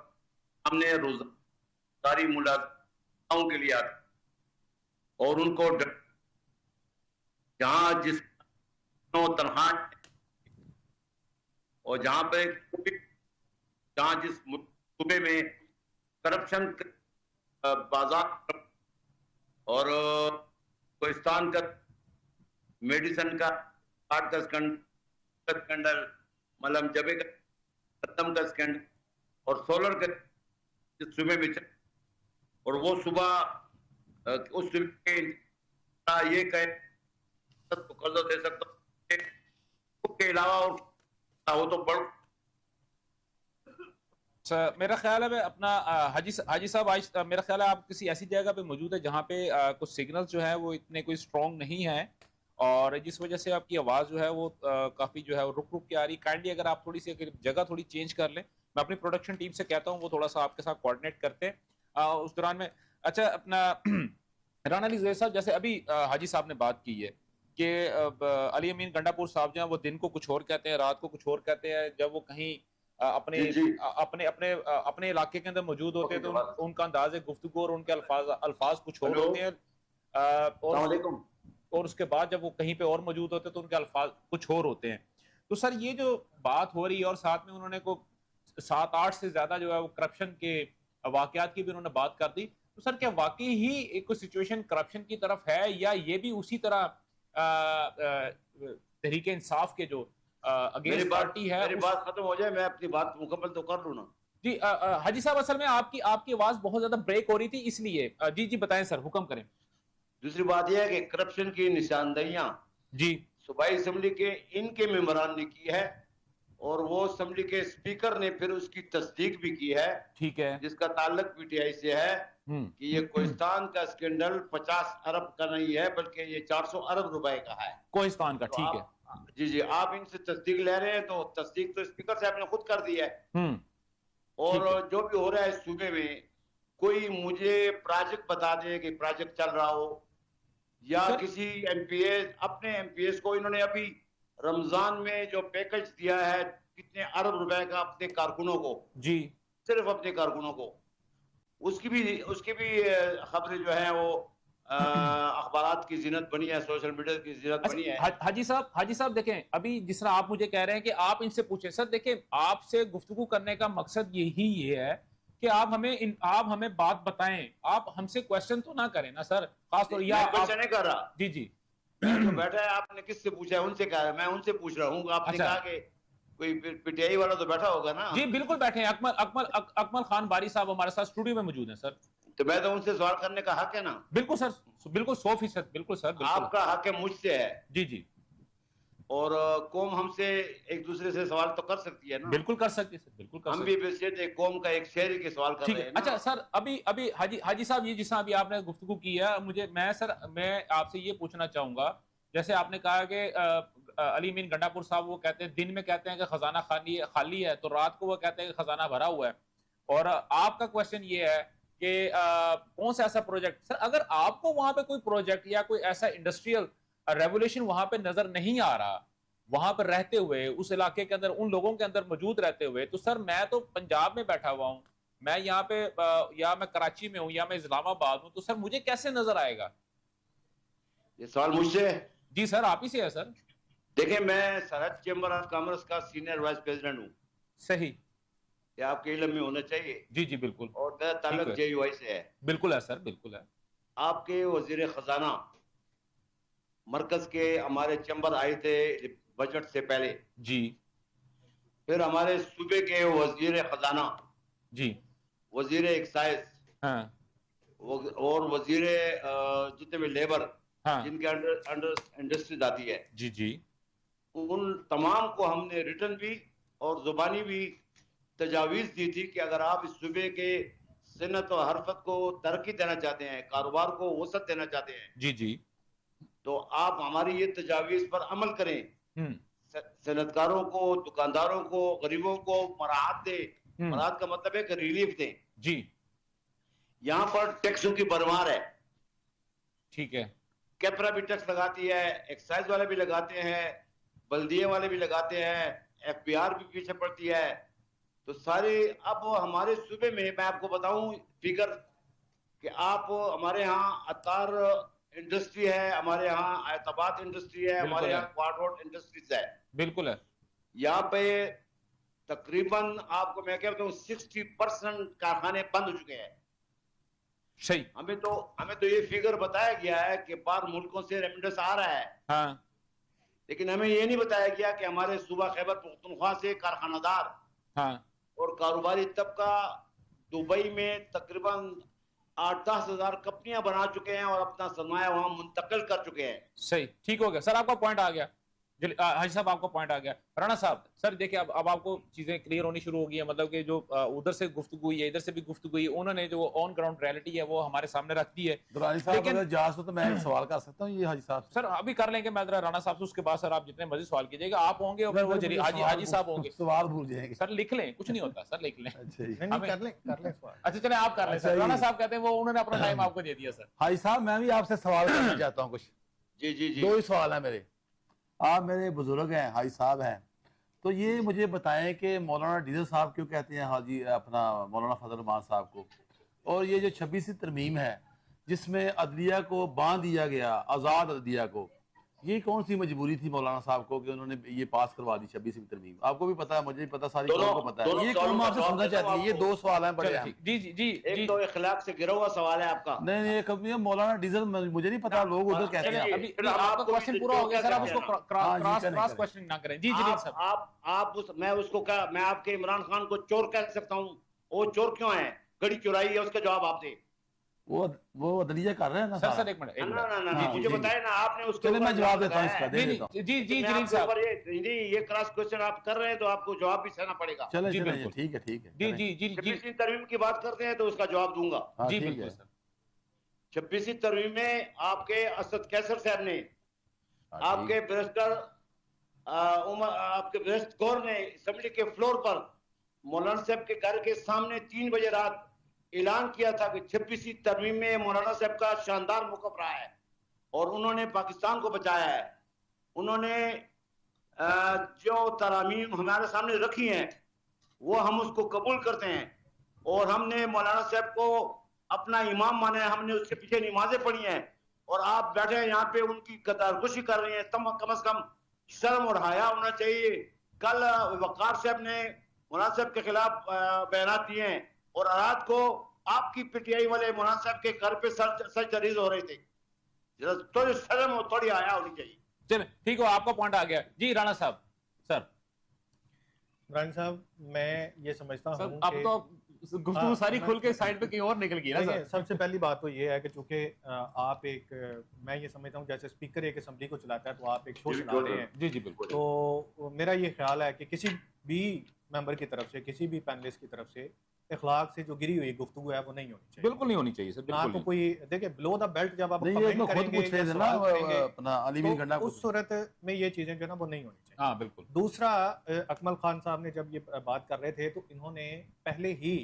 ہم نے روزگاری ملازموں کے لیے آتے اور ان کو جہاں جس تنہا اور جہاں پہ جہاں جس صوبے میں کرپشن بازار اور کوہستان کا میڈیسن کا کارڈ کا اسکینڈل، ملم جبے کا ختم کا اسکینڈل اور سولر کا جس صوبے میں اور وہ صبح اس صوبے یہ کہ قرضہ دے سکتا ہوں کے علاوہ اور وہ تو بڑھ. میرا خیال ہے اپنا حاجی صاحب آج میرا خیال ہے آپ کسی ایسی جگہ پہ موجود ہے جہاں پہ کچھ سگنل جو ہے وہ اتنے کوئی اسٹرانگ نہیں ہیں اور جس وجہ سے آپ کی آواز جو ہے وہ کافی جو ہے وہ رک کے آ رہی. کائنڈلی اگر آپ تھوڑی سی جگہ تھوڑی چینج کر لیں، میں اپنی پروڈکشن ٹیم سے کہتا ہوں وہ تھوڑا سا آپ کے ساتھ کوآرڈینیٹ کرتے ہیں اس دوران میں. اچھا اپنا رانا علی زہیر صاحب، جیسے ابھی حاجی صاحب نے بات کی ہے کہ علی امین گنڈا پور صاحب جو ہیں وہ دن کو کچھ اور کہتے ہیں، رات کو کچھ اور کہتے ہیں، جب وہ کہیں اپنے علاقے کے اندر موجود ہوتے ہیں تو ان کا انداز گفتگو اور ان کے الفاظ کچھ اور ہوتے ہیں اور اس کے بعد جب وہ کہیں پہ اور موجود ہوتے ہیں تو ان کے الفاظ کچھ اور ہوتے ہیں. تو سر یہ جو بات ہو رہی ہے اور ساتھ میں انہوں نے کو 7-8 سے زیادہ جو ہے وہ کرپشن کے واقعات کی بھی انہوں نے بات کر دی، تو سر کیا واقعی ہی ایک سچویشن کرپشن کی طرف ہے یا یہ بھی اسی طرح تحریک انصاف کے جو اگینسٹ پارٹی ہے؟ میری بات ختم ہو جائے میں اپنی بات مکمل تو کر لوں نا. جی حاجی صاحب اصل میں آپ کی آواز بہت زیادہ بریک ہو رہی تھی اس لیے. جی بتائیں سر، حکم کریں. دوسری بات یہ ہے کہ کرپشن کی نشاندہیاں جی صوبائی اسمبلی کے ان کے ممبران نے کی ہے اور وہ اسمبلی کے اسپیکر نے پھر اس کی تصدیق بھی کی ہے. ٹھیک ہے، جس کا تعلق پی ٹی آئی سے ہے کہ یہ کوہستان کا اسکینڈل 50 ارب کا نہیں ہے بلکہ یہ 400 ارب روپے کا ہے کوہستان کا. ٹھیک ہے جی آپ ان سے تصدیق لے رہے ہیں تو تصدیق تو اسپیکر صاحب نے خود کر دی ہے. اور جو بھی ہو رہا ہے اس صوبے میں کوئی مجھے پروجیکٹ بتا دے کہ پروجیکٹ چل رہا ہو یا کسی ایم پی ایس اپنے ایم پی ایس کو انہوں نے ابھی رمضان میں جو پیکج دیا ہے کتنے ارب روپے کا اپنے کارکنوں کو، جی صرف اپنے کارکنوں کو، اس کی بھی خبریں جو ہیں وہ اخبارات کی زینت بنی ہے، سوشل میڈیا کی زینت بنی ہے. حاجی صاحب دیکھیں، ابھی جس طرح آپ مجھے کہہ رہے ہیں کہ آپ ان سے پوچھیں، سر دیکھیں آپ سے گفتگو کرنے کا مقصد یہ ہے کہ آپ ہمیں بات بتائیں، آپ ہم سے کوشچن تو نہ کریں نا سر، خاص طور یا کوشچن نہیں کر رہا. جی جو بیٹھا ہے آپ نے کس سے پوچھا ہے؟ ان سے کہا ہے، میں ان سے پوچھ رہا ہوں. آپ نے کہا کہ کوئی پی ٹی آئی والا تو بیٹھا ہوگا نا. جی بالکل بیٹھے ہیں، اکمل خان باری صاحب ہمارے ساتھ اسٹوڈیو میں موجود ہیں سر. تو میں تو ان سے سوال کرنے کا حق ہے نا. بالکل سر، بالکل 100%، بالکل سر، آپ کا حق ہے مجھ سے ہے. جی اور قوم ہم سے ایک دوسرے سے سوال تو کر سکتی ہے نا. بالکل کر سکتی ہے سر، بالکل کر سکتی ہے. ہم بھی قوم کا ایک شہری کے سوال کر رہے ہیں. اچھا سر، ابھی حاجی صاحب یہ جس طرح ابھی آپ نے گفتگو کی ہے، میں آپ سے یہ پوچھنا چاہوں گا، جیسے آپ نے کہا کہ علی امین گنڈا پور صاحب وہ کہتے ہیں دن میں کہتے ہیں کہ خزانہ خالی ہے تو رات کو وہ کہتے ہیں کہ خزانہ بھرا ہوا ہے. اور آپ کا کوشچن یہ ہے کہ کون سا ایسا پروجیکٹ، سر اگر آپ کو وہاں پہ کوئی پروجیکٹ یا کوئی ایسا انڈسٹریل ریولیوشن وہاں پہ نظر نہیں آ رہا، وہاں پر رہتے ہوئے اس علاقے کے اندر ان لوگوں کے اندر موجود رہتے ہوئے، تو سر میں تو پنجاب میں بیٹھا ہوا ہوں، میں یہاں پہ یا میں کراچی میں ہوں یا میں اسلام آباد ہوں، تو سر مجھے کیسے نظر آئے گا؟ یہ سوال مجھ سے؟ جی سر آپ ہی سے ہے سر. دیکھیں میں سرحد چیمبر آف کامرس کا سینئر وائس پریزیڈنٹ ہوں. صحیح، یہ آپ کے علم میں ہونا چاہیے. جی بالکل. اور میرا تعلق جے یو آئی سے ہے. بالکل ہے سر، بالکل ہے. آپ کے وزیر خزانہ مرکز کے ہمارے چیمبر آئے تھے بجٹ سے پہلے. جی. پھر ہمارے صوبے کے وزیر خزانہ، جی وزیر ایکسائز، ہاں، اور وزیر جتنے بھی لیبر جن کے انڈر انڈسٹریز آتی ہے، جی ان تمام کو ہم نے ریٹن بھی اور زبانی بھی تجاویز دی تھی کہ اگر آپ اس صوبے کے صنعت و حرفت کو ترقی دینا چاہتے ہیں، کاروبار کو وسعت دینا چاہتے ہیں، جی تو آپ ہماری یہ تجاویز پر عمل کریں. صنعتکاروں کو, دکانداروں کو, غریبوں کو مراحت دے. مراحت کا مطلب ہے کہ ریلیف دیں. جی. یہاں پر ٹیکسوں کی بھرمار ہے. ٹھیک ہے. کیپرا بھی ٹیکس لگاتی ہے, ایکسائز والے بھی لگاتے ہیں, بلدیے والے بھی لگاتے ہیں, ایف پی آر بھی پیچھے پڑتی ہے. تو سارے اب ہمارے صوبے میں میں آپ کو بتاؤں فگر کہ آپ ہمارے ہاں عطار انڈسٹری ہے, ہمارے ہاں اعتباد انڈسٹری ہے, ہمارے یہاں کوارڈ روڈ انڈسٹریز ہے. بالکل ہے. یہاں پہ تقریباً آپ کو میں کہتا ہوں 60% کارخانے بند ہو چکے ہیں. صحیح. ہمیں تو یہ فگر بتایا گیا ہے کہ باہر ملکوں سے ریمیڈنس آ رہا ہے. ہاں. لیکن ہمیں یہ نہیں بتایا گیا کہ ہمارے صوبہ خیبر پختونخوا سے کارخانہ دار اور کاروباری طبقہ دبئی میں تقریباً 8-10 ہزار کمپنیاں بنا چکے ہیں اور اپنا سرمایہ وہاں منتقل کر چکے ہیں. صحیح, ٹھیک ہو گیا سر, آپ کا پوائنٹ آ گیا. حاجی صاحب آپ کا پوائنٹ آ گیا. رانا صاحب سر دیکھیں اب آپ کو چیزیں کلیئر ہونی شروع ہو گئی ہیں. مطلب کہ جو ادھر سے گفتگو ہوئی ہے, ادھر سے بھی گفتگو ہوئی ہے, انہوں نے جو آن گراؤنڈ ریئلٹی ہے وہ ہمارے سامنے رکھ دی ہے. لیکن جہاز تو میں ایک سوال کر سکتا ہوں یہ حاجی صاحب سر ابھی کر لیں گے, میں ذرا رانا صاحب سے, اس کے بعد سر آپ جتنے مرضی سوال کیجیے گا. آپ ہوں گے اور پھر وہ حاجی صاحب ہوں گے, سوال بھول جائیں گے. سر لکھ لیں, کچھ نہیں ہوتا سر, لکھ لیں. اچھا چلیں آپ کر لیں سر. رانا صاحب کہتے ہیں وہ انہوں نے اپنا ٹائم آپ کو دے دیا. سر حاجی صاحب میں بھی آپ سے سوال کرنا چاہتا ہوں کچھ. جی جی جی, 2 ہی سوال ہیں میرے. آپ میرے بزرگ ہیں, حاجی صاحب ہیں, تو یہ مجھے بتائیں کہ مولانا ڈیزل صاحب کیوں کہتے ہیں حاجی اپنا مولانا فضل الرحمان صاحب کو, اور یہ جو 26ویں ترمیم ہے جس میں عدلیہ کو باندھ دیا گیا, آزاد عدلیہ کو, یہ کون سی مجبوری تھی مولانا صاحب کو کہ انہوں نے یہ پاس کروا دی 26ویں ترمیم؟ آپ کو بھی پتا ہے, مجھے بھی پتا, ساری قوم کو پتا ہے. یہ قوم آپ سے سننا چاہتی ہے. یہ 2 سوال ہیں بڑے اہم. جی جی جی. ایک تو اخلاق سے گرا ہوا سوال ہے آپ کا. نہیں, مولانا ڈیزل مجھے نہیں پتا, لوگ ادھر کہتے ہیں. آپ کا کوشچن پورا ہو گیا سر, آپ اس کو کراس کوشچن نہ کریں. جی جی صاحب, میں اس کو کہا, میں آپ کے عمران خان کو چور کہہ سکتا ہوں, وہ چور کیوں ہے؟ گھڑی چورائی ہے, اس کا جواب آپ دیں. وہ عدلیہ کر رہے ہیں نا سر. ایک منٹ مجھے بتائیں نا, آپ نے اس کو. میں جواب دیتا ہوں اس کا. جی جی جلیل صاحب, یہ کراس کوشچن آپ کر رہے ہیں تو آپ کو جواب بھی سہنا پڑے گا. چلیں ٹھیک ہے. جی جی جی. 26ویں ترمیم کی بات کرتے ہیں تو اس کا جواب دوں گا. جی بالکل سر. 26ویں ترمیم میں آپ کے اسد کیسر صاحب نے, آپ کے بیرسٹر آپ کے بیرسٹ گور نے اسمبلی کے فلور پر مولانا صاحب کے گھر کے سامنے 3 بجے رات اعلان کیا تھا کہ 26ویں ترمیم میں مولانا صاحب کا شاندار موقف رہا ہے اور انہوں نے پاکستان کو بچایا ہے. انہوں نے جو ترامیم ہمارے سامنے رکھی ہیں وہ ہم اس کو قبول کرتے ہیں, اور ہم نے مولانا صاحب کو اپنا امام مانا ہے, ہم نے اس کے پیچھے نمازیں پڑھی ہیں, اور آپ بیٹھے ہیں یہاں پہ ان کی قدرکشی کر رہی ہیں. کم از کم شرم اور حیا ہونا چاہیے. کل وقار صاحب نے مولانا صاحب کے خلاف بیانات دیے ہیں, اور رات کو آپ کی پی ٹی آئی والے مولانا صاحب کے گھر پہ سر جریز ہو رہے تھے. تھوڑی شرم اور تھوڑی حیا ہونی چاہیے. چلیں ٹھیک ہو, آپ کا پوائنٹ آ گیا. جی رانا صاحب. سر عمران صاحب, میں یہ سمجھتا ہوں اب تو گفتگو ساری کھل کے سائیڈ پہ کہیں اور نکل گئی نا. سب سے پہلی بات تو یہ ہے کہ چونکہ آپ ایک, میں یہ سمجھتا ہوں جیسے اسپیکر ایک اسمبلی کو چلاتا ہے تو آپ ایک شو چلا رہے ہیں. جی جی بالکل. تو میرا یہ خیال ہے کہ کسی بھی ممبر کی طرف سے, کسی بھی پینلسٹ کی طرف سے اخلاق سے جو گری ہوئی گفتگو ہے وہ نہیں ہونی چاہیے. بالکل نہیں ہونی چاہیے سر. آپ کو کوئی دیکھیں بلو دا بیلٹ جب آپ کمنٹ کریں گے تو اس صورت میں یہ چیزیں جو ہے نا وہ نہیں ہونی چاہیے. ہاں بالکل. دوسرا, اکمل خان صاحب نے جب یہ بات کر رہے تھے تو انہوں نے پہلے ہی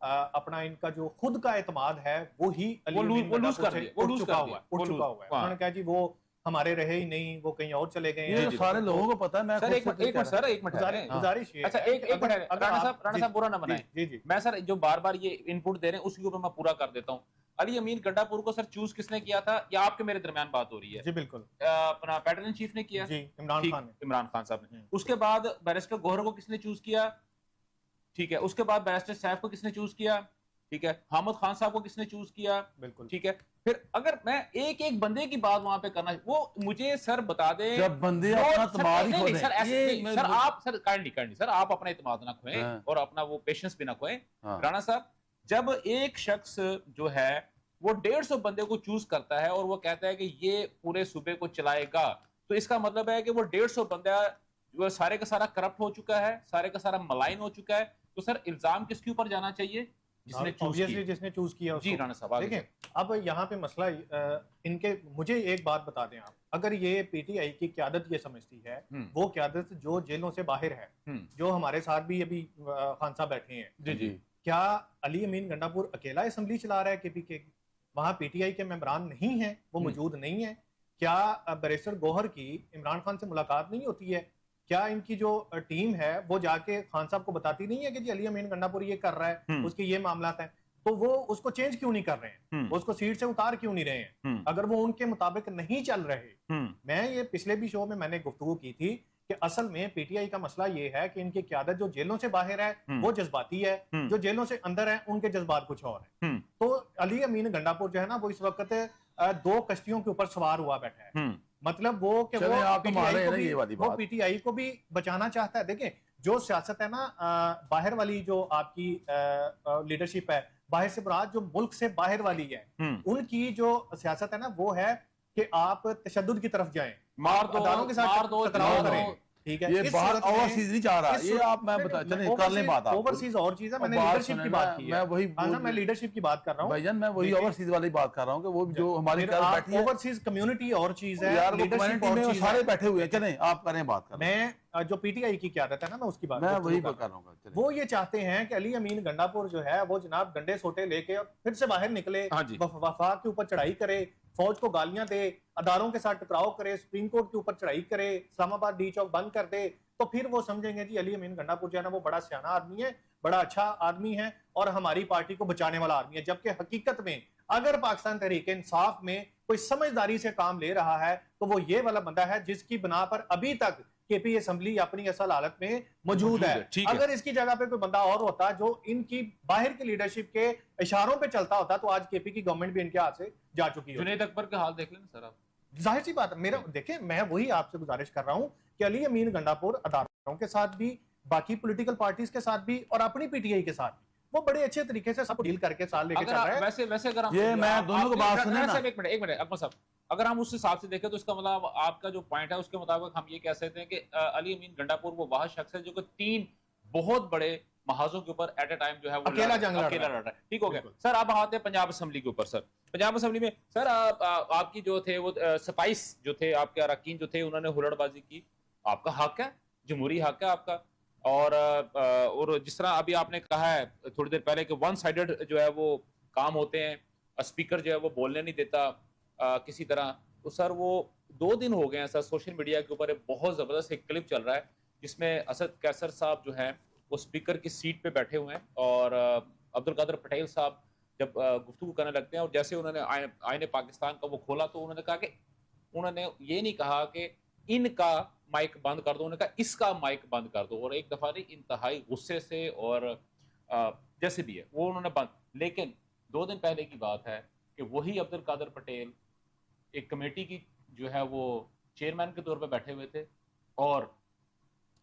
اپنا ان کا جو خود کا اعتماد ہے وہی لوز کر دیا, اٹھ چکا ہوا ہے. انہوں نے کہا جی وہ ہمارے رہے ہی نہیں, وہ کہیں اور چلے گئے ہیں. سارے لوگوں کو پتا ہے. میں ایک منٹ گزارش ہے. اچھا ایک منٹ رانا صاحب برا نہ بنائیں. جی جی, میں سر جو بار بار یہ ان پٹ دے رہے ہیں اس کے اوپر میں پورا کر دیتا ہوں. علی امین گنڈا پور کو سر چوز کس نے کیا تھا, یا آپ کے میرے درمیان بات ہو رہی ہے؟ جی بالکل, اپنا پیٹرن ان چیف نے کیا. جی عمران خان صاحب نے. اس کے بعد بیرسٹر گوہر کو کس نے چوز کیا؟ ٹھیک ہے. اس کے بعد بیرسٹر سیف کو کس نے چوز کیا؟ ٹھیک ہے. حامد خان صاحب کو کس نے چوز کیا؟ بالکل ٹھیک ہے. پھر اگر میں ایک ایک بندے کی بات وہاں پہ کرنا, وہ مجھے سر بتا دیں. جب بندے اپنا اعتماد ہی کھو سر آپ سر کائنڈلی سر آپ اپنا اعتماد نہ کھوئیں اور اپنا وہ پیشنس بھی نہ کھوئیں. رانا صاحب, جب ایک شخص جو ہے وہ 150 بندے کو چوز کرتا ہے اور وہ کہتا ہے کہ یہ پورے صوبے کو چلائے گا, تو اس کا مطلب ہے کہ وہ 150 بندہ جو سارے کا سارا کرپٹ ہو چکا ہے, سارے کا سارا ملائن ہو چکا ہے. تو سر الزام کس کے اوپر جانا چاہیے؟ جس نے چوز کیا جی رانا صاحب دیکھیں اب یہاں پہ مسئلہ ان کے مجھے ایک بات بتا دیں آپ, اگر یہ پی ٹی آئی کی قیادت یہ سمجھتی ہے, وہ قیادت جو جیلوں سے باہر ہے, جو ہمارے ساتھ بھی ابھی خان صاحب بیٹھے ہیں, جی جی, کیا علی امین گنڈاپور اکیلا اسمبلی چلا رہا ہے کے پی کے, وہاں پی ٹی آئی کے ممبران نہیں ہیں, وہ موجود نہیں ہیں؟ کیا بیرسٹر گوہر کی عمران خان سے ملاقات نہیں ہوتی ہے؟ کیا ان کی جو ٹیم ہے وہ جا کے خان صاحب کو بتاتی نہیں ہے کہ جی علی امین گنڈاپور یہ کر رہا ہے, اس کے یہ معاملات ہیں, تو وہ اس کو چینج کیوں نہیں کر رہے ہیں, وہ اس کو سیٹ سے اتار کیوں نہیں رہے ہیں اگر وہ ان کے مطابق نہیں چل رہے؟ میں یہ پچھلے بھی شو میں نے گفتگو کی تھی کہ اصل میں پی ٹی آئی کا مسئلہ یہ ہے کہ ان کی قیادت جو جیلوں سے باہر ہے وہ جذباتی ہے, جو جیلوں سے اندر ہیں ان کے جذبات کچھ اور ہیں. تو علی امین گنڈاپور جو ہے نا وہ اس وقت 2 کشتیوں کے اوپر سوار ہوا بیٹھا ہے, مطلب وہ کہ وہ پی ٹی آئی کو بھی بچانا چاہتا ہے. دیکھیں جو سیاست ہے نا باہر والی, جو آپ کی لیڈرشپ ہے باہر سے مراد جو ملک سے باہر والی ہے, ان کی جو سیاست ہے نا وہ ہے کہ آپ تشدد کی طرف جائیں, اداروں کے ساتھ ٹکراؤ کریں, ٹھیک ہے. یہ باہر اوورسیز نہیں چاہ رہا, یہ آپ میں بتا چلیں کر لیں بات. اوورسیز اور چیز ہے, میں نے لیڈرشپ کی بات کی ہے, میں لیڈرشپ کی بات کر رہا ہوں بھائی جان, میں وہی اوورسیز والی بات کر رہا ہوں کہ وہ جو ہماری بیٹھی ہے اوورسیز کمیونٹی اور چیز ہے, یار وہ کمیونٹی میں سارے بیٹھے ہوئے ہیں. چلیں آپ کریں بات کریں. میں جو پی ٹی آئی کی قیادت ہے نا میں اس کی بات میں وہی کر رہا ہوں. وہ یہ چاہتے ہیں کہ علی امین گنڈاپور جو ہے وہ جناب ڈنڈے سوٹے لے کے پھر سے باہر نکلے, وفاق کے اوپر چڑھائی کرے, فوج کو گالیاں دے, اداروں کے ساتھ ٹکراؤ کرے, سپریم کورٹ کے اوپر چڑھائی کرے, اسلام آباد ڈی چوک بند کر دے, تو پھر وہ سمجھیں گے جی علی امین گنڈاپور جو ہے نا وہ بڑا سیانا آدمی ہے, بڑا اچھا آدمی ہے اور ہماری پارٹی کو بچانے والا آدمی ہے. جبکہ حقیقت میں اگر پاکستان تحریک انصاف میں کوئی سمجھداری سے کام لے رہا ہے تو وہ یہ والا بندہ ہے جس کی بنا پر ابھی تک کے پی اسمبلی اپنی اصل حالت میں موجود ہے. اگر اس کی جگہ پہ کوئی بندہ اور ہوتا جو ان کی باہر کی لیڈرشپ کے اشاروں پہ چلتا ہوتا تو آج کے پی کی گورنمنٹ بھی ان کے ہاتھ سے جا چکی ہوتی. جنید اکبر کا حال دیکھ لیں سر آپ, ظاہر سی بات ہے. میرا دیکھیں میں وہی آپ سے گزارش کر رہا ہوں کہ علی امین گنڈاپور اداروں کے ساتھ بھی, باقی پولیٹیکل پارٹیز کے ساتھ بھی اور اپنی پی ٹی آئی کے ساتھ بھی وہ بڑے اچھے طریقے سے سب ڈیل کر کے سال لے کے چل رہے ہیں. ویسے اگر یہ میں دونوں کو بات سنیں نا, ایک منٹ اکبر صاحب, اگر ہم اس حساب سے دیکھیں تو اس کا مطلب آپ کا جو پوائنٹ ہے اس کے مطابق ہم یہ کہہ سکتے ہیں کہ علی امین گنڈاپور وہ واحد شخص ہے جو کہ 3 بہت بڑے محاذوں کے اوپر ایٹ اے ٹائم جو ہے وہ اکیلا جنگ لڑ رہا ہے. ٹھیک ہو گیا سر. اب آتے ہیں پنجاب اسمبلی کے اوپر. سر پنجاب اسمبلی میں سر آپ کی جو تھے وہ 27 جو تھے آپ کے اراکین جو تھے انہوں نے ہلڑ بازی کی. آپ کا حق ہے, جمہوری حق ہے آپ کا, اور جس طرح ابھی آپ نے کہا ہے تھوڑی دیر پہلے کہ ون سائیڈڈ جو ہے وہ کام ہوتے ہیں, اسپیکر جو ہے وہ بولنے نہیں دیتا کسی طرح. تو سر وہ 2 دن ہو گئے ہیں سر سوشل میڈیا کے اوپر بہت زبردست ایک کلپ چل رہا ہے جس میں اسد کیسر صاحب جو ہیں وہ اسپیکر کی سیٹ پہ بیٹھے ہوئے ہیں اور عبد القادر پٹیل صاحب جب گفتگو کرنے لگتے ہیں اور جیسے انہوں نے آئین پاکستان کا وہ کھولا تو انہوں نے کہا کہ انہوں نے یہ نہیں کہا کہ ان کا مائک بند کر دو, انہوں نے کہا اس کا مائک بند کر دو. اور ایک دفعہ نہیں انتہائی غصے سے اور جیسے بھی ہے وہ انہوں نے بند. لیکن 2 دن پہلے کی بات ہے کہ وہی عبد القادر پٹیل ایک کمیٹی کی جو ہے وہ چیئرمین کے طور پہ بیٹھے ہوئے تھے اور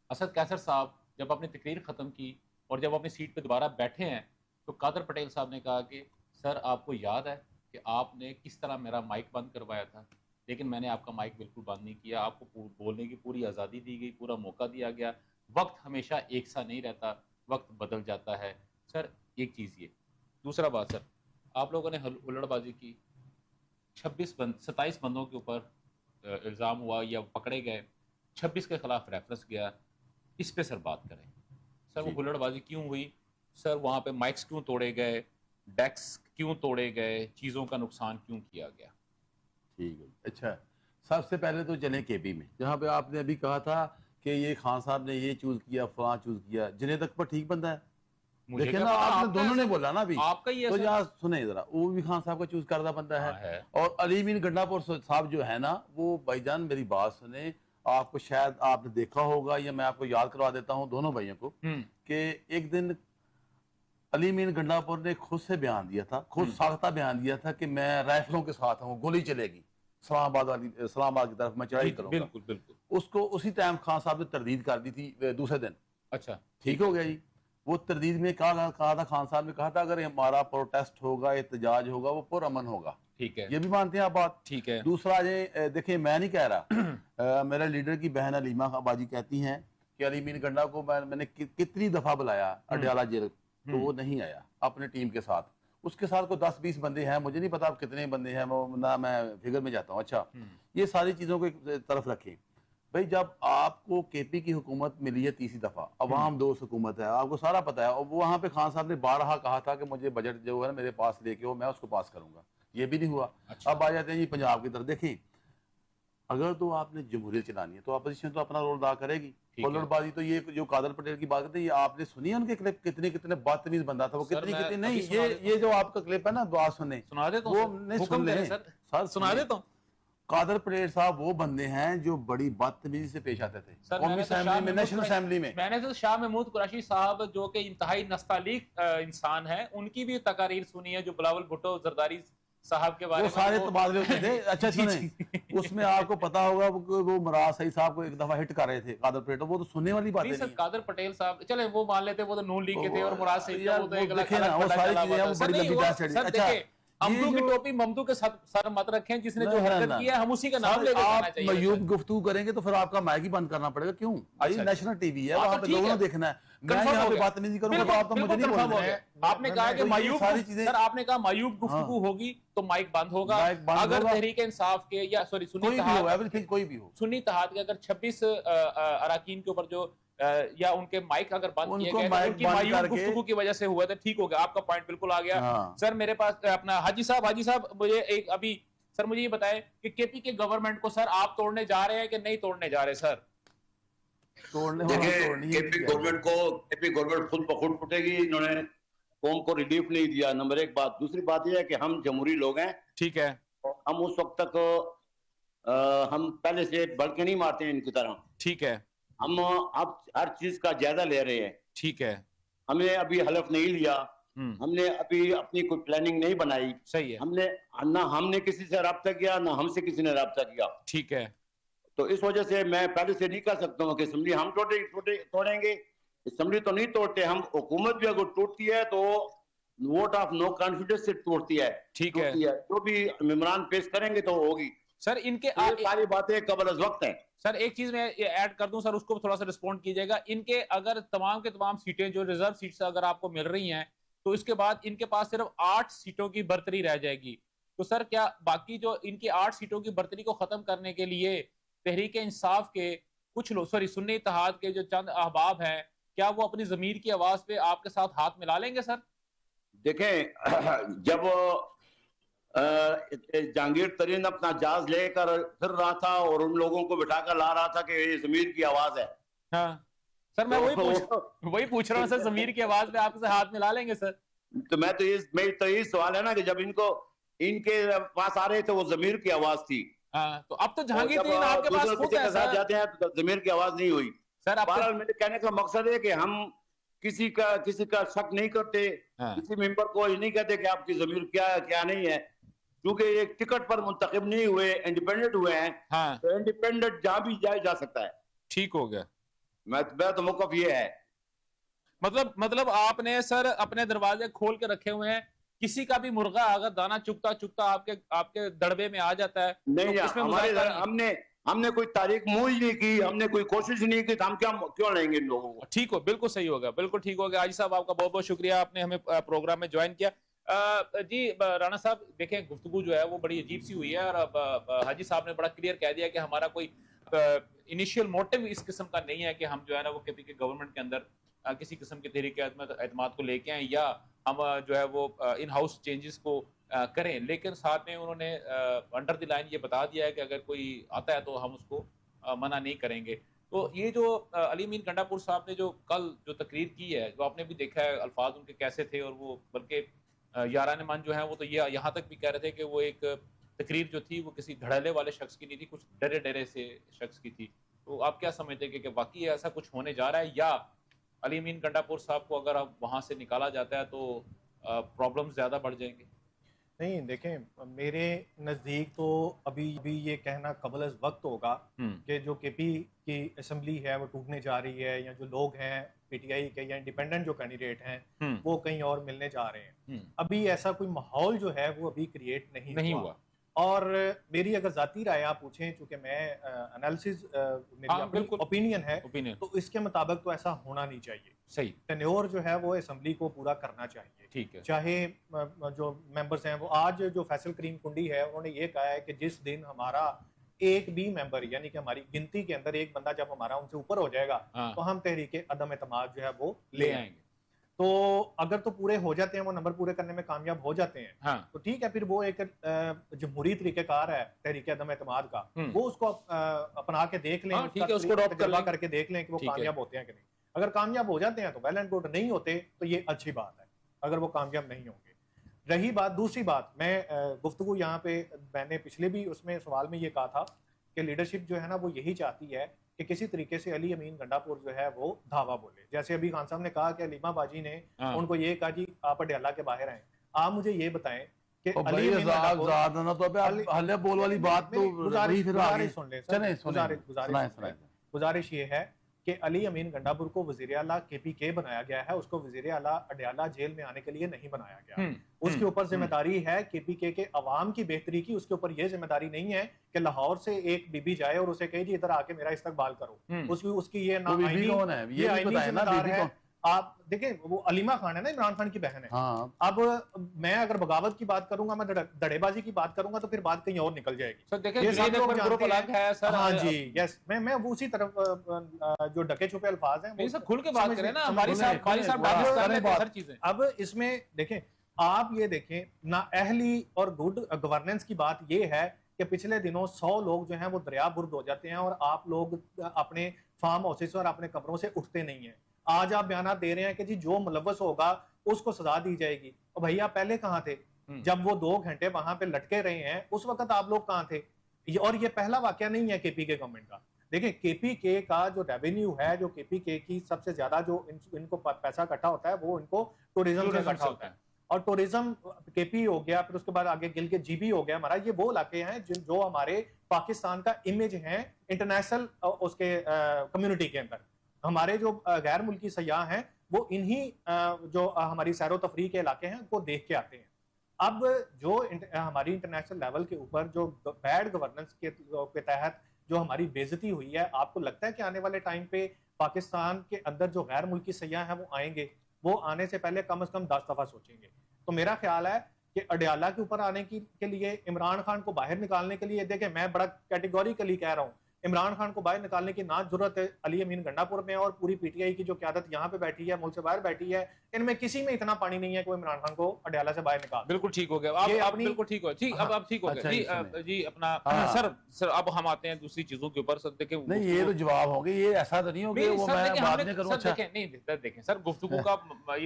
اسد کیسر صاحب جب اپنی تقریر ختم کی اور جب اپنی سیٹ پہ دوبارہ بیٹھے ہیں تو قادر پٹیل صاحب نے کہا کہ سر آپ کو یاد ہے کہ آپ نے کس طرح میرا مائک بند کروایا تھا, لیکن میں نے آپ کا مائک بالکل بند نہیں کیا, آپ کو بولنے کی پوری آزادی دی گئی, پورا موقع دیا گیا. وقت ہمیشہ ایک سا نہیں رہتا, وقت بدل جاتا ہے. سر ایک چیز یہ. دوسرا بات سر, آپ لوگوں نے ہلڑ بازی کی, 27 بندوں کے اوپر الزام ہوا یا پکڑے گئے, 26 کے خلاف ریفرنس گیا. اس پہ سر بات کریں سر, وہ ہلڑ بازی کیوں ہوئی سر, وہاں پہ مائکس کیوں توڑے گئے, ڈیسک کیوں توڑے گئے, چیزوں کا نقصان کیوں کیا گیا؟ ٹھیک ہے. اچھا سب سے پہلے تو چلیں کے پی میں, جہاں پہ آپ نے ابھی کہا تھا کہ یہ خان صاحب نے یہ چوز کیا, فلاں چوز کیا. جنید اکبر ٹھیک بندہ ہے, دیکھیں نا آپ نے دونوں نے بولا نا ابھی, تو یہاں سنیں ذرا, وہ بھی خان صاحب کا چوز کردہ بندہ ہے. اور علی امین گنڈاپور صاحب جو ہے نا وہ بھائی جان میری بات سنیں, آپ کو شاید آپ نے دیکھا ہوگا یا میں آپ کو یاد کروا دیتا ہوں دونوں بھائیوں کو کہ ایک دن علی امین گنڈاپور نے خود سے بیان دیا تھا, خود ساختہ بیان دیا تھا کہ میں رائفلوں کے ساتھ ہوں, گولی چلے گی اسلام آباد کی طرف میں چڑھائی کروں گا. بالکل بالکل. اس کو اسی ٹائم خان صاحب نے تردید کر دی تھی دوسرے دن. اچھا ٹھیک ہو گیا جی. وہ تردید میں کہا تھا خان صاحب نے کہا تھا اگر ہمارا پروٹیسٹ ہوگا, احتجاج ہوگا, وہ پر امن ہوگا. ٹھیک ہے, یہ بھی مانتے ہیں آپ بات؟ ٹھیک ہے. دوسرا یہ دیکھیں, میں نہیں کہہ رہا, میرے لیڈر کی بہن علیمہ باجی کہتی ہیں کہ علی امین گنڈا کو میں نے کتنی دفعہ بلایا اڈیالہ جیل تو وہ نہیں آیا اپنے ٹیم کے ساتھ. اس کے ساتھ کوئی 10-20 بندے ہیں, مجھے نہیں پتا اب کتنے بندے ہیں, نہ میں فگر میں جاتا ہوں. اچھا, یہ ساری چیزوں کو ایک طرف رکھیں. بھائی جب آپ کو کے پی کی حکومت ملی ہے تیسری دفعہ, عوام دوست حکومت ہے, آپ کو سارا پتا ہے, اور وہاں پہ خان صاحب نے بارہا کہا تھا کہ مجھے بجٹ جو ہے میرے پاس لے کے ہو, میں اس کو پاس کروں گا. یہ بھی نہیں ہوا. اب آ جاتے ہیں جی پنجاب کی طرف. دیکھیں, اگر تو آپ نے جمہوریت چلانی ہے تو اپوزیشن تو اپنا رول ادا کرے گی. کولر بازی تو یہ جو قادر پٹیل کی بات کرتے ہیں, یہ آپ نے سنی ہے ان کے کلپ, کتنے بدتمیز بندہ تھا وہ, کتنی نہیں, یہ جو آپ کا کلپ ہے نا دعا سنیں, وہ نہیں سن لیں سر, سنا دیتا ہوں. قادر پٹیل صاحب وہ بندے ہیں جو بڑی بدتمیزی سے پیش آتے تھے قومی اسمبلی میں, نیشنل اسمبلی میں. میں نے تو شاہ محمود قریشی صاحب جو کہ انتہائی نستعلیق انسان ہے, ان کی بھی تقاریر سنی ہے, جو بلاول بھٹو زرداری صاحب کے بارے میں, وہ سارے تبادلے ہوتے تھے. اچھا سنیں, اس میں آپ کو پتا ہوگا وہ مراد صحیح صاحب کو ایک دفعہ ہٹ کر رہے تھے قادر پٹیل, وہ تو سننے والی بات ہے. قادر پٹیل صاحب چلے وہ مان لیتے, وہ تو نون لیگ کے تھے, اور مراد صحیح وہ تو ایک دیکھیں نا, وہ ساری چیزیں وہ بڑی لمبی بحث چڑھی. اچھا, ممدو کی ٹوپی ممدو کے سر مت رکھیں, جس نے جو حرکت کی ہے ہم اسی کا نام لے کے کرنا چاہیے. آپ میوب گفتگو کریں گے تو پھر آپ کا مائک ہی بند کرنا پڑے گا. کیوں بھائی, نیشنل ٹی وی ہے, وہاں پہ لوگوں نے دیکھنا ہے. میں یہاں پہ بات نہیں کروں گا تو آپ تو مجھے نہیں بول رہے. آپ نے کہا کہ مایوب, سر آپ نے کہا مایوب گفتگو ہوگی تو مائک بند ہوگا. اگر تحریک انصاف کے یا سوری سنی اتحاد کے اگر 26 اراکین کے اوپر جو یا ان کے مائک اگر بند کیے گئے تو ان کی مایوب گفتگو کی وجہ سے ہوا تھا, ٹھیک ہو گیا, آپ کا پوائنٹ بالکل آ گیا. سر میرے پاس اپنا حاجی صاحب مجھے ایک ابھی سر مجھے یہ بتائیں کہ کے پی کے گورنمنٹ کو سر آپ توڑنے جا رہے ہیں کہ نہیں توڑنے جا رہے سر؟ دیکھیں, کے پی گورنمنٹ خود بخود ٹوٹے گی. انہوں نے قوم کو ریلیف نہیں دیا, نمبر ایک بات. دوسری بات یہ ہے کہ ہم جمہوری لوگ ہیں, ٹھیک ہے, ہم اس وقت تک ہم پہلے سے بڑھ کے نہیں مارتے ہیں ان کی طرح, ٹھیک ہے. ہم اب ہر چیز کا جائزہ لے رہے ہیں, ٹھیک ہے. ہم نے ابھی حلف نہیں لیا, ہم نے ابھی اپنی کوئی پلاننگ نہیں بنائی, صحیح ہے, ہم نے کسی سے رابطہ کیا, نہ ہم سے کسی نے رابطہ کیا, ٹھیک ہے. تو اس وجہ سے میں پہلے سے نہیں کہہ سکتا ہوں کہ اسمبلی ہم توڑیں گے. اسمبلی تو نہیں توڑتے ہم, حکومت بھی اگر ٹوٹتی ہے تو ووٹ آف نو کانفیڈنس سے ٹوٹتی ہے, ٹھیک ہے, جو بھی ممبران پیش کریں گے تو ہوگی. سر ان کے ساری باتیں قبل از وقت ہیں. سر ایک چیز میں ایڈ کر دوں سر, اس کو تھوڑا سا رسپونڈ کیجئے گا. ان کے اگر تمام کے تمام سیٹیں جو ریزرو سیٹس اگر آپ کو مل رہی ہیں تو اس کے بعد ان کے پاس صرف 8 سیٹوں کی برتری رہ جائے گی. تو سر کیا باقی جو ان کی 8 سیٹوں کی برتری کو ختم کرنے کے لیے تحریک انصاف کے کچھ لوگ, سنی اتحاد کے جو چند احباب ہیں, کیا وہ اپنی ضمیر کی آواز پہ آپ کے ساتھ ہاتھ ملا لیں گے سر؟ دیکھیں, جب جہانگیر ترین اپنا جہاز لے کر پھر رہا تھا اور ان لوگوں کو بٹھا کر لا رہا تھا کہ یہ ضمیر کی آواز ہے, ہاں سر میں وہی پوچھ رہا ہوں سر, ضمیر کی آواز پہ آپ سے ہاتھ ملا لیں گے سر؟ تو میں تو یہ سوال ہے نا کہ جب ان کے پاس آ رہے تھے وہ ضمیر کی آواز تھی, تو اب تو جہانگیر ترین آپ کے پاس خود ہے سر, جاتے ہیں تو ضمیر کی آواز نہیں ہوئی. بہرحال میرے کہنے کا مقصد ہے کہ ہم کسی کا شک نہیں کرتے, کسی ممبر کو یہ نہیں کہتے کہ آپ کی ضمیر کیا ہے کیا نہیں ہے, کیونکہ ایک ٹکٹ پر منتخب نہیں ہوئے, انڈیپینڈنٹ ہوئے ہیں, تو انڈیپینڈنٹ جہاں بھی جا سکتا ہے. ٹھیک ہو گیا, میں تو موقف یہ ہے. مطلب آپ نے سر اپنے دروازے کھول کے رکھے ہوئے ہیں, کسی کا بھی مرغا اگر دانا چگتا آپ کے دڑبے میں آ جاتا ہے نہیں, ہم نے کوئی تاریخ موج نہیں کی, ہم نے کوئی کوشش نہیں کی, تو ہم کیوں لیں گے ان لوگوں کو؟ ٹھیک ہو, بالکل صحیح ہوگا, بالکل ٹھیک ہو گیا. حاجی صاحب آپ کا بہت بہت شکریہ, آپ نے ہمیں پروگرام میں جوائن کیا. جی رانا صاحب دیکھیں, گفتگو جو ہے وہ بڑی عجیب سی ہوئی ہے, اور حاجی صاحب نے بڑا کلیئر کہہ دیا کہ ہمارا کوئی انیشیل موٹیو اس قسم کا نہیں ہے کہ ہم جو ہے نا وہ کے پی کے گورنمنٹ کے اندر کسی قسم کی تحریک اعتماد کو لے کے آئیں یا ہم جو ہے وہ ان ہاؤس چینجز کو کریں. لیکن ساتھ میں انہوں نے انڈر دی لائن یہ بتا دیا ہے کہ اگر کوئی آتا ہے تو ہم اس کو منع نہیں کریں گے. تو یہ جو علی امین گنڈا پور صاحب نے جو کل جو تقریر کی ہے, جو آپ نے بھی دیکھا ہے الفاظ ان کے کیسے تھے, اور وہ بلکہ یاران من جو ہیں وہ تو یہ یہاں تک بھی کہہ رہے تھے کہ وہ ایک تقریر جو تھی وہ کسی دھڑلے والے شخص کی نہیں تھی, کچھ ڈرے سے شخص کی تھی. تو آپ کیا سمجھتے ہیں کہ واقعی ایسا کچھ ہونے جا رہا ہے, یا علی امین گنڈا پور صاحب کو اگر اب وہاں سے نکالا جاتا ہے تو پرابلم زیادہ بڑھ جائیں گے؟ نہیں دیکھیں, میرے نزدیک تو ابھی یہ کہنا قبل از وقت ہوگا کہ جو کے پی کی اسمبلی ہے وہ ٹوٹنے جا رہی ہے, یا جو لوگ ہیں پی ٹی آئی کے یا انڈیپینڈنٹ جو کینڈیڈیٹ ہیں وہ کہیں اور ملنے جا رہے ہیں. ابھی ایسا کوئی ماحول جو ہے وہ ابھی کریٹ نہیں ہوا. اور میری اگر ذاتی رائے آپ پوچھیں، چونکہ میں انالیسز میری اپنی اوپینین ہے، تو اس کے مطابق تو ایسا ہونا نہیں چاہیے. صحیح. ٹینیور جو ہے وہ اسمبلی کو پورا کرنا چاہیے. ٹھیک ہے. چاہے جو ممبرز ہیں وہ آج جو فیصل کریم کنڈی ہے انہوں نے یہ کہا ہے کہ جس دن ہمارا ایک بھی ممبر یعنی کہ ہماری گنتی کے اندر ایک بندہ جب ہمارا ان سے اوپر ہو جائے گا تو ہم تحریک عدم اعتماد جو ہے وہ لے آئیں گے. تو اگر تو پورے ہو جاتے ہیں، وہ نمبر پورے کرنے میں کامیاب ہو جاتے ہیں، تو ٹھیک ہے، پھر وہ ایک جمہوری طریقہ کار ہے تحریک عدم اعتماد کا، وہ اس کو اپنا کے دیکھ لیں، تجربہ کر کے دیکھ لیں کہ وہ کامیاب ہوتے ہیں کہ نہیں. اگر کامیاب ہو جاتے ہیں تو ویل اینڈ گڈ، نہیں ہوتے تو یہ اچھی بات ہے اگر وہ کامیاب نہیں ہوں گے. رہی بات دوسری بات، میں گفتگو یہاں پہ میں نے پچھلے بھی اس میں سوال میں یہ کہا تھا کہ لیڈرشپ جو ہے نا وہ یہی چاہتی ہے کہ کسی طریقے سے علی امین گنڈا پور جو ہے وہ دھاوا بولے. جیسے ابھی خان صاحب نے کہا کہ علیمہ باجی نے ان کو یہ کہا جی آپ اڈیالہ کے باہر آئیں. آپ مجھے یہ بتائیں کہ علی امین گزارش یہ ہے کہ علی امین گنڈا پور کو وزیر اعلیٰ کے پی کے بنایا گیا ہے، اس کو وزیر اعلیٰ اڈیالہ جیل میں آنے کے لیے نہیں بنایا گیا. اس کے اوپر ذمہ داری ہے کے پی کے عوام کی بہتری کی. اس کے اوپر یہ ذمہ داری نہیں ہے کہ لاہور سے ایک بی بی جائے اور اسے کہے جی ادھر آ کے میرا استقبال کرو. اس کی یہ آئینی ذمہ دار ہے. آپ دیکھیں وہ علیمہ خان ہے نا، عمران خان کی بہن ہے. اب میں اگر بغاوت کی بات کروں گا، میں دڑے بازی کی بات کروں گا تو پھر بات کہیں اور نکل جائے گی. ہاں جی یس، میں اسی طرف جو ڈکے چھپے الفاظ ہیں کھل کے بات کریں نا. اب اس میں دیکھیں، آپ یہ دیکھیں نااہلی اور گڈ گورننس کی بات یہ ہے کہ پچھلے دنوں 100 لوگ جو ہیں وہ دریا برد ہو جاتے ہیں اور آپ لوگ اپنے فارم ہاؤسز اور اپنے قبروں سے اٹھتے نہیں ہیں. آج آپ بیانات دے رہے ہیں کہ جی جو ملوث ہوگا اس کو سزا دی جائے گی. اور بھائی آپ پہلے کہاں تھے جب وہ 2 گھنٹے وہاں پہ لٹکے رہے ہیں؟ اس وقت آپ لوگ کہاں تھے؟ اور یہ پہلا واقعہ نہیں ہے کے پی کے گورنمنٹ کا. دیکھیں کے پی کے کا جو ریونیو ہے، جو کے پی کے کی سب سے زیادہ جو ان کو پیسہ اکٹھا ہوتا ہے وہ ان کو ٹورزم سے اکٹھا ہوتا ہے. اور ٹورزم کے پی ہو گیا، پھر اس کے بعد آگے گلگت جی بی ہو گیا ہمارا. یہ وہ علاقے ہیں جو ہمارے پاکستان کا امیج ہیں انٹرنیشنل اس کے کمیونٹی کے اندر. ہمارے جو غیر ملکی سیاح ہیں وہ انہی جو ہماری سیر و تفریح کے علاقے ہیں کو دیکھ کے آتے ہیں. اب جو ہماری انٹرنیشنل لیول کے اوپر جو بیڈ گورننس کے تحت جو ہماری بے عزتی ہوئی ہے، آپ کو لگتا ہے کہ آنے والے ٹائم پہ پاکستان کے اندر جو غیر ملکی سیاح ہیں وہ آئیں گے؟ وہ آنے سے پہلے کم از کم 10 دفعہ سوچیں گے. تو میرا خیال ہے کہ اڈیالہ کے اوپر آنے کے لیے، عمران خان کو باہر نکالنے کے لیے، دیکھیں میں بڑا کیٹیگوریکلی کہہ رہا ہوں، عمران خان کو باہر نکالنے کی نہ ضرورت ہے علی امین گنڈا پور میں اور پوری پی ٹی آئی کی جو قیادت یہاں پہ بیٹھی ہے، ملک سے باہر بیٹھی ہے، ان میں کسی میں اتنا پانی نہیں ہے کہ وہ عمران خان کو اڈیالہ سے باہر نکال. بالکل ٹھیک ہو گیا، آپ بالکل ٹھیک ہو. ٹھیک، اب آپ ٹھیک ہو گئے جی. اپنا سر اب ہم آتے ہیں دوسری چیزوں کے اوپر. سر دیکھیں نہیں، یہ تو جواب ہو گیا، یہ ایسا تو نہیں ہو گیا وہ میں بات نہیں کروں. اچھا دیکھیں سر گفتگو کا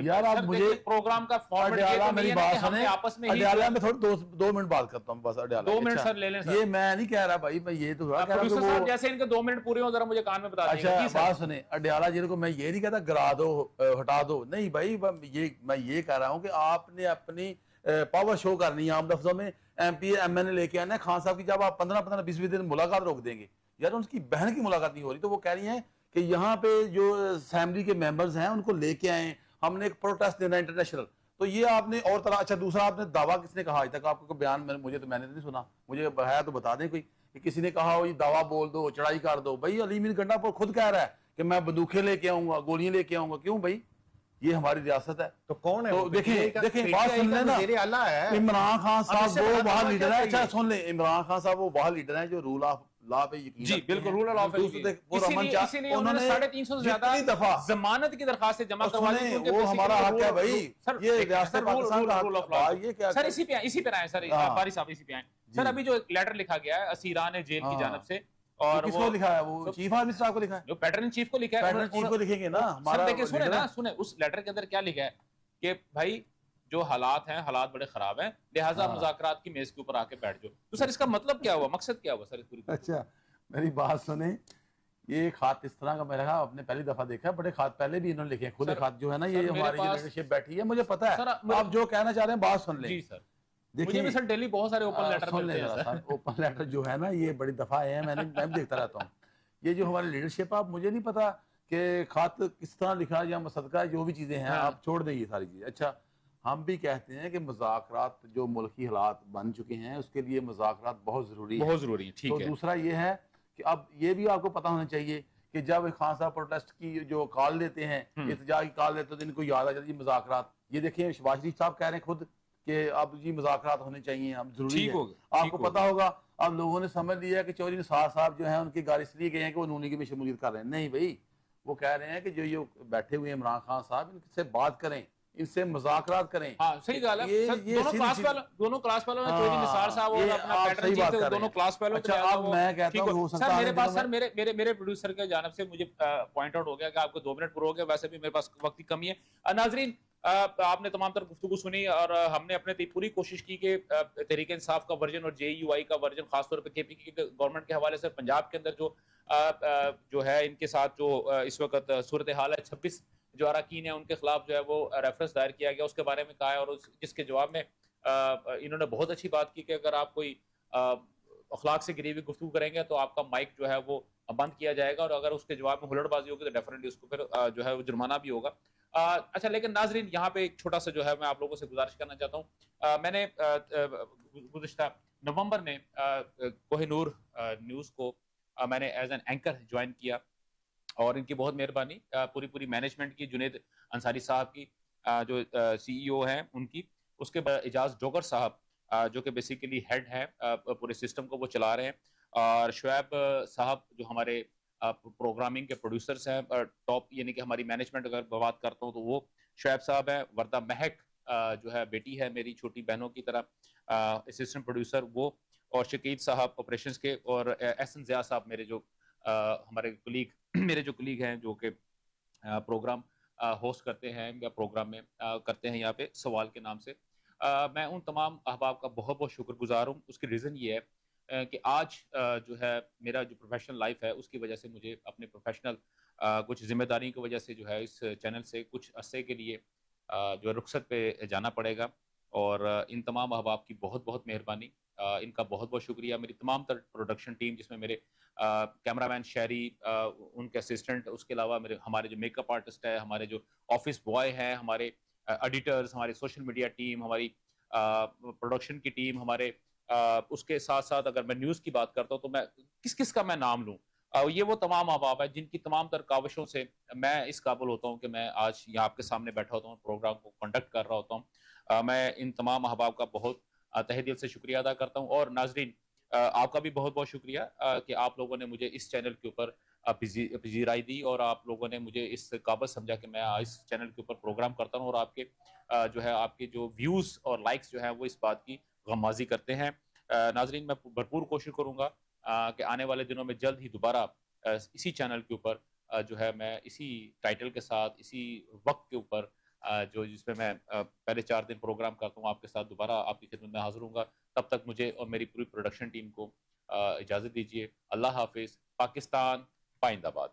یار آپ مجھے پروگرام کا فارمیٹ میری بات سنیں. آپس میں اڈیالہ میں تھوڑا 2 منٹ بات کرتا ہوں بس. اڈیالہ 2 منٹ سر لے لیں. یہ میں نہیں کہہ رہا بھائی، میں یہ تو کہہ رہا ہوں کہ جیسے ان کے 2 منٹ پورے ہوں ذرا مجھے کان میں بتا دیجیے. اچھا بات سنیں، اڈیالہ جی کو میں یہ نہیں کہتا گرا دو ہٹا دو، نہیں بھائی. میں یہ کہہ رہا ہوں کہ آپ نے اپنی پاور شو کرنی ہے. عام لفظوں میں ایم پی ایم این اے لے کے آنا ہے. خان صاحب کی جب آپ 15 20 دن ملاقات روک دیں گے، یار ان کی بہن کی ملاقات نہیں ہو رہی، تو وہ کہہ رہی ہیں کہ یہاں پہ جو اسمبلی کے ممبرز ہیں ان کو لے کے آئیں، ہم نے ایک پروٹیسٹ دینا ہے انٹرنیشنل. تو یہ آپ نے اور طرح. اچھا دوسرا آپ نے دعویٰ کس نے کہا آج تک؟ آپ کو بیان مجھے تو میں نے نہیں سنا، مجھے ہے تو بتا دیں کوئی کہ کسی نے کہا ہو یہ دعویٰ بول دو، چڑھائی کر دو. بھائی علی امین گنڈا پور خود کہہ رہا ہے کہ میں بندوقیں لے کے آؤں گا، گولیاں لے کے آؤں گا. کیوں بھائی؟ یہ ہماری ریاست ہے. تو کون ہے؟ تو دیکھیں بات سن لیں نا. عمران خان صاحب وہ وہاں لیڈر ہے. اچھا سن لیں، عمران خان صاحب وہ وہاں لیڈر ہیں جو رول آف لا پہ یقین. جی بالکل، رول آف لا پہ اسی لیے انہوں نے 350 سے زیادہ ضمانت کی درخواستیں جمع کروائی. وہ ہمارا حق ہے بھائی، یہ ریاست پاکستان کا حق ہے. یہ کیا سر اسی پہ آئے سر باری صاحب، اسی پہ آئے سر. ابھی جو ایک لیٹر لکھا گیا ہے اسیران جیل کی جانب سے، اور کس کو لکھا ہے؟ وہ چیف آرمی اسٹاف کو لکھا ہے، جو پیٹرن چیف کو لکھا ہے. پیٹرن چیف کو لکھیں گے نا ہمارا. دیکھیں سنیں اس لیٹر کے اندر کیا لکھا ہے کہ بھائی جو حالات ہیں، حالات بڑے خراب ہیں، لہٰذا مذاکرات کی میز کے اوپر آ کے بیٹھ جاؤ. تو سر اس کا مطلب کیا ہوا، مقصد کیا ہوا سر اس پوری؟ اچھا میری بات سنیں، یہ خط اس طرح کا میرا آپ نے پہلی دفعہ دیکھا ہے. بڑے خط پہلے بھی انہوں نے لکھے ہیں خود. خط جو ہے نا یہ ہماری لیڈرشپ بیٹھی ہے، مجھے پتا ہے آپ جو کہنا چاہ رہے ہیں. بات سن لیں. جی سر. مجھے بھی سر ڈیلی بہت سارے اوپن لیٹر ملتے ہیں سر. اوپن لیٹر جو ہے نا یہ بڑی دفعہ آئے ہیں، میں بھی دیکھتا رہتا ہوں. یہ جو ہماری لیڈرشپ، آپ مجھے نہیں پتا کہ خط کس طرح لکھا یا مصدقہ جو بھی چیزیں ہیں آپ چھوڑ دیں یہ ساری چیزیں. اچھا ہم بھی کہتے ہیں کہ مذاکرات جو ملکی حالات بن چکے ہیں اس کے لیے مذاکرات بہت ضروری ہیں. بہت ضروری ہے. ٹھیک ہے. تو دوسرا یہ ہے کہ اب یہ بھی آپ کو پتہ ہونا چاہیے کہ جب خان صاحب پروٹیسٹ کی جو کال دیتے ہیں, احتجاج کی کال دیتے ہیں, تو ان کو یاد آ جاتی ہے مذاکرات. یہ دیکھیں شہباز شریف صاحب کہہ رہے ہیں خود کہ اب جی مذاکرات ہونے چاہیے, اب ضروری ہے. آپ کو پتہ ہوگا اب لوگوں نے سمجھ لیا کہ چودھری نثار صاحب جو ہیں ان کی گاڑی اس لیے گئے ہیں کہ وہ نونی کی میں شمولیت کر رہے ہیں. نہیں بھائی, وہ کہہ رہے ہیں کہ جو یہ بیٹھے ہوئے ہیں عمران خان صاحب, ان سے بات کریں, ان سے مذاکرات کریں. ہاں صحیح گال ہے. دونوں کلاس والوں نے چودھری نثار صاحب اور اپنا پیٹرن جی تھے, دونوں کلاس والوں. اچھا اب میں کہتا ہوں ہو سکتا ہے میرے پاس سر میرے پروڈیوسر کی جانب سے مجھے پوائنٹ آؤٹ ہو گیا کہ آپ کو 2 منٹ پورے ہو گئے, ویسے بھی میرے پاس وقت کی کمی ہے. ناظرین آپ نے تمام تر گفتگو سنی اور ہم نے اپنے پوری کوشش کی کہ تحریک انصاف کا ورژن اور جے یو آئی کا ورژن, خاص طور پہ کے پی کی گورنمنٹ کے حوالے سے پنجاب کے اندر جو ہے ان کے ساتھ جو اس وقت صورتحال ہے, 26 جو اراکین ہیں ان کے خلاف جو ہے وہ ریفرنس دائر کیا گیا, اس کے بارے میں کہا ہے. اور جس کے جواب میں انہوں نے بہت اچھی بات کی کہ اگر آپ کوئی اخلاق سے گری ہوئی گفتگو کریں گے تو آپ کا مائک جو ہے وہ بند کیا جائے گا, اور اگر اس کے جواب میں ہلڑ بازی ہوگی تو ڈیفینیٹلی اس کو پھر جو ہے وہ جرمانہ بھی ہوگا. اچھا لیکن ناظرین یہاں پہ ایک چھوٹا سا جو ہے میں آپ لوگوں سے گزارش کرنا چاہتا ہوں. میں نے گزشتہ نومبر میں کوہ نور نیوز کو میں نے ایز این اینکر جوائن کیا, اور ان کی بہت مہربانی پوری مینجمنٹ کی, جنید انصاری صاحب کی جو سی ای او ہیں ان کی, اس کے بعد اعجاز ڈوگر صاحب جو کہ بیسیکلی ہیڈ ہیں پورے سسٹم کو وہ چلا رہے ہیں, اور شعیب صاحب جو ہمارے پروگرامنگ کے پروڈیوسرز ہیں ٹاپ, یعنی کہ ہماری مینجمنٹ اگر بات کرتا ہوں تو وہ شعیب صاحب ہیں. وردہ مہک جو ہے بیٹی ہے میری چھوٹی بہنوں کی طرح, اسسٹنٹ پروڈیوسر وہ, اور شکیت صاحب آپریشنز کے, اور احسن ضیاء صاحب میرے جو ہمارے کلیگ ہیں جو کہ پروگرام ہوسٹ کرتے ہیں یا پروگرام میں کرتے ہیں یہاں پہ سوال کے نام سے. میں ان تمام احباب کا بہت بہت شکر گزار ہوں. اس کی ریزن یہ ہے کہ آج جو ہے میرا جو پروفیشنل لائف ہے اس کی وجہ سے مجھے اپنے پروفیشنل کچھ ذمہ داری کی وجہ سے جو ہے اس چینل سے کچھ عرصے کے لیے جو ہے رخصت پہ جانا پڑے گا, اور ان تمام احباب کی بہت بہت مہربانی, ان کا بہت بہت شکریہ. میری تمام تر پروڈکشن ٹیم جس میں میرے کیمرہ مین شہری, ان کے اسسٹنٹ, اس کے علاوہ ہمارے جو میک اپ آرٹسٹ ہے, ہمارے جو آفس بوائے ہیں, ہمارے ایڈیٹرز, ہمارے سوشل میڈیا ٹیم, ہماری پروڈکشن کی ٹیم, ہمارے اس کے ساتھ ساتھ اگر میں نیوز کی بات کرتا ہوں تو میں کس کا میں نام لوں, یہ وہ تمام احباب ہیں جن کی تمام تر کاوشوں سے میں اس قابل ہوتا ہوں کہ میں آج یہاں آپ کے سامنے بیٹھا ہوتا ہوں, پروگرام کو کنڈکٹ کر رہا ہوتا ہوں. میں ان تمام احباب کا بہت تہہ دل سے شکریہ ادا کرتا ہوں. اور ناظرین آپ کا بھی بہت بہت شکریہ کہ آپ لوگوں نے مجھے اس چینل کے اوپر پذیرائی دی, اور آپ لوگوں نے مجھے اس قابل سمجھا کہ میں اس چینل کے اوپر پروگرام کرتا ہوں, اور آپ کے جو ہے آپ کے جو ویوز اور لائکس جو ہیں وہ اس بات کی غمازی کرتے ہیں. ناظرین میں بھرپور کوشش کروں گا کہ آنے والے دنوں میں جلد ہی دوبارہ اسی چینل کے اوپر جو ہے میں اسی ٹائٹل کے ساتھ, اسی وقت کے اوپر جس میں پہلے 4 دن پروگرام کرتا ہوں, آپ کے ساتھ دوبارہ آپ کی خدمت میں حاضر ہوں گا. تب تک مجھے اور میری پوری پروڈکشن ٹیم کو اجازت دیجیے. اللہ حافظ. پاکستان پائندہ باد.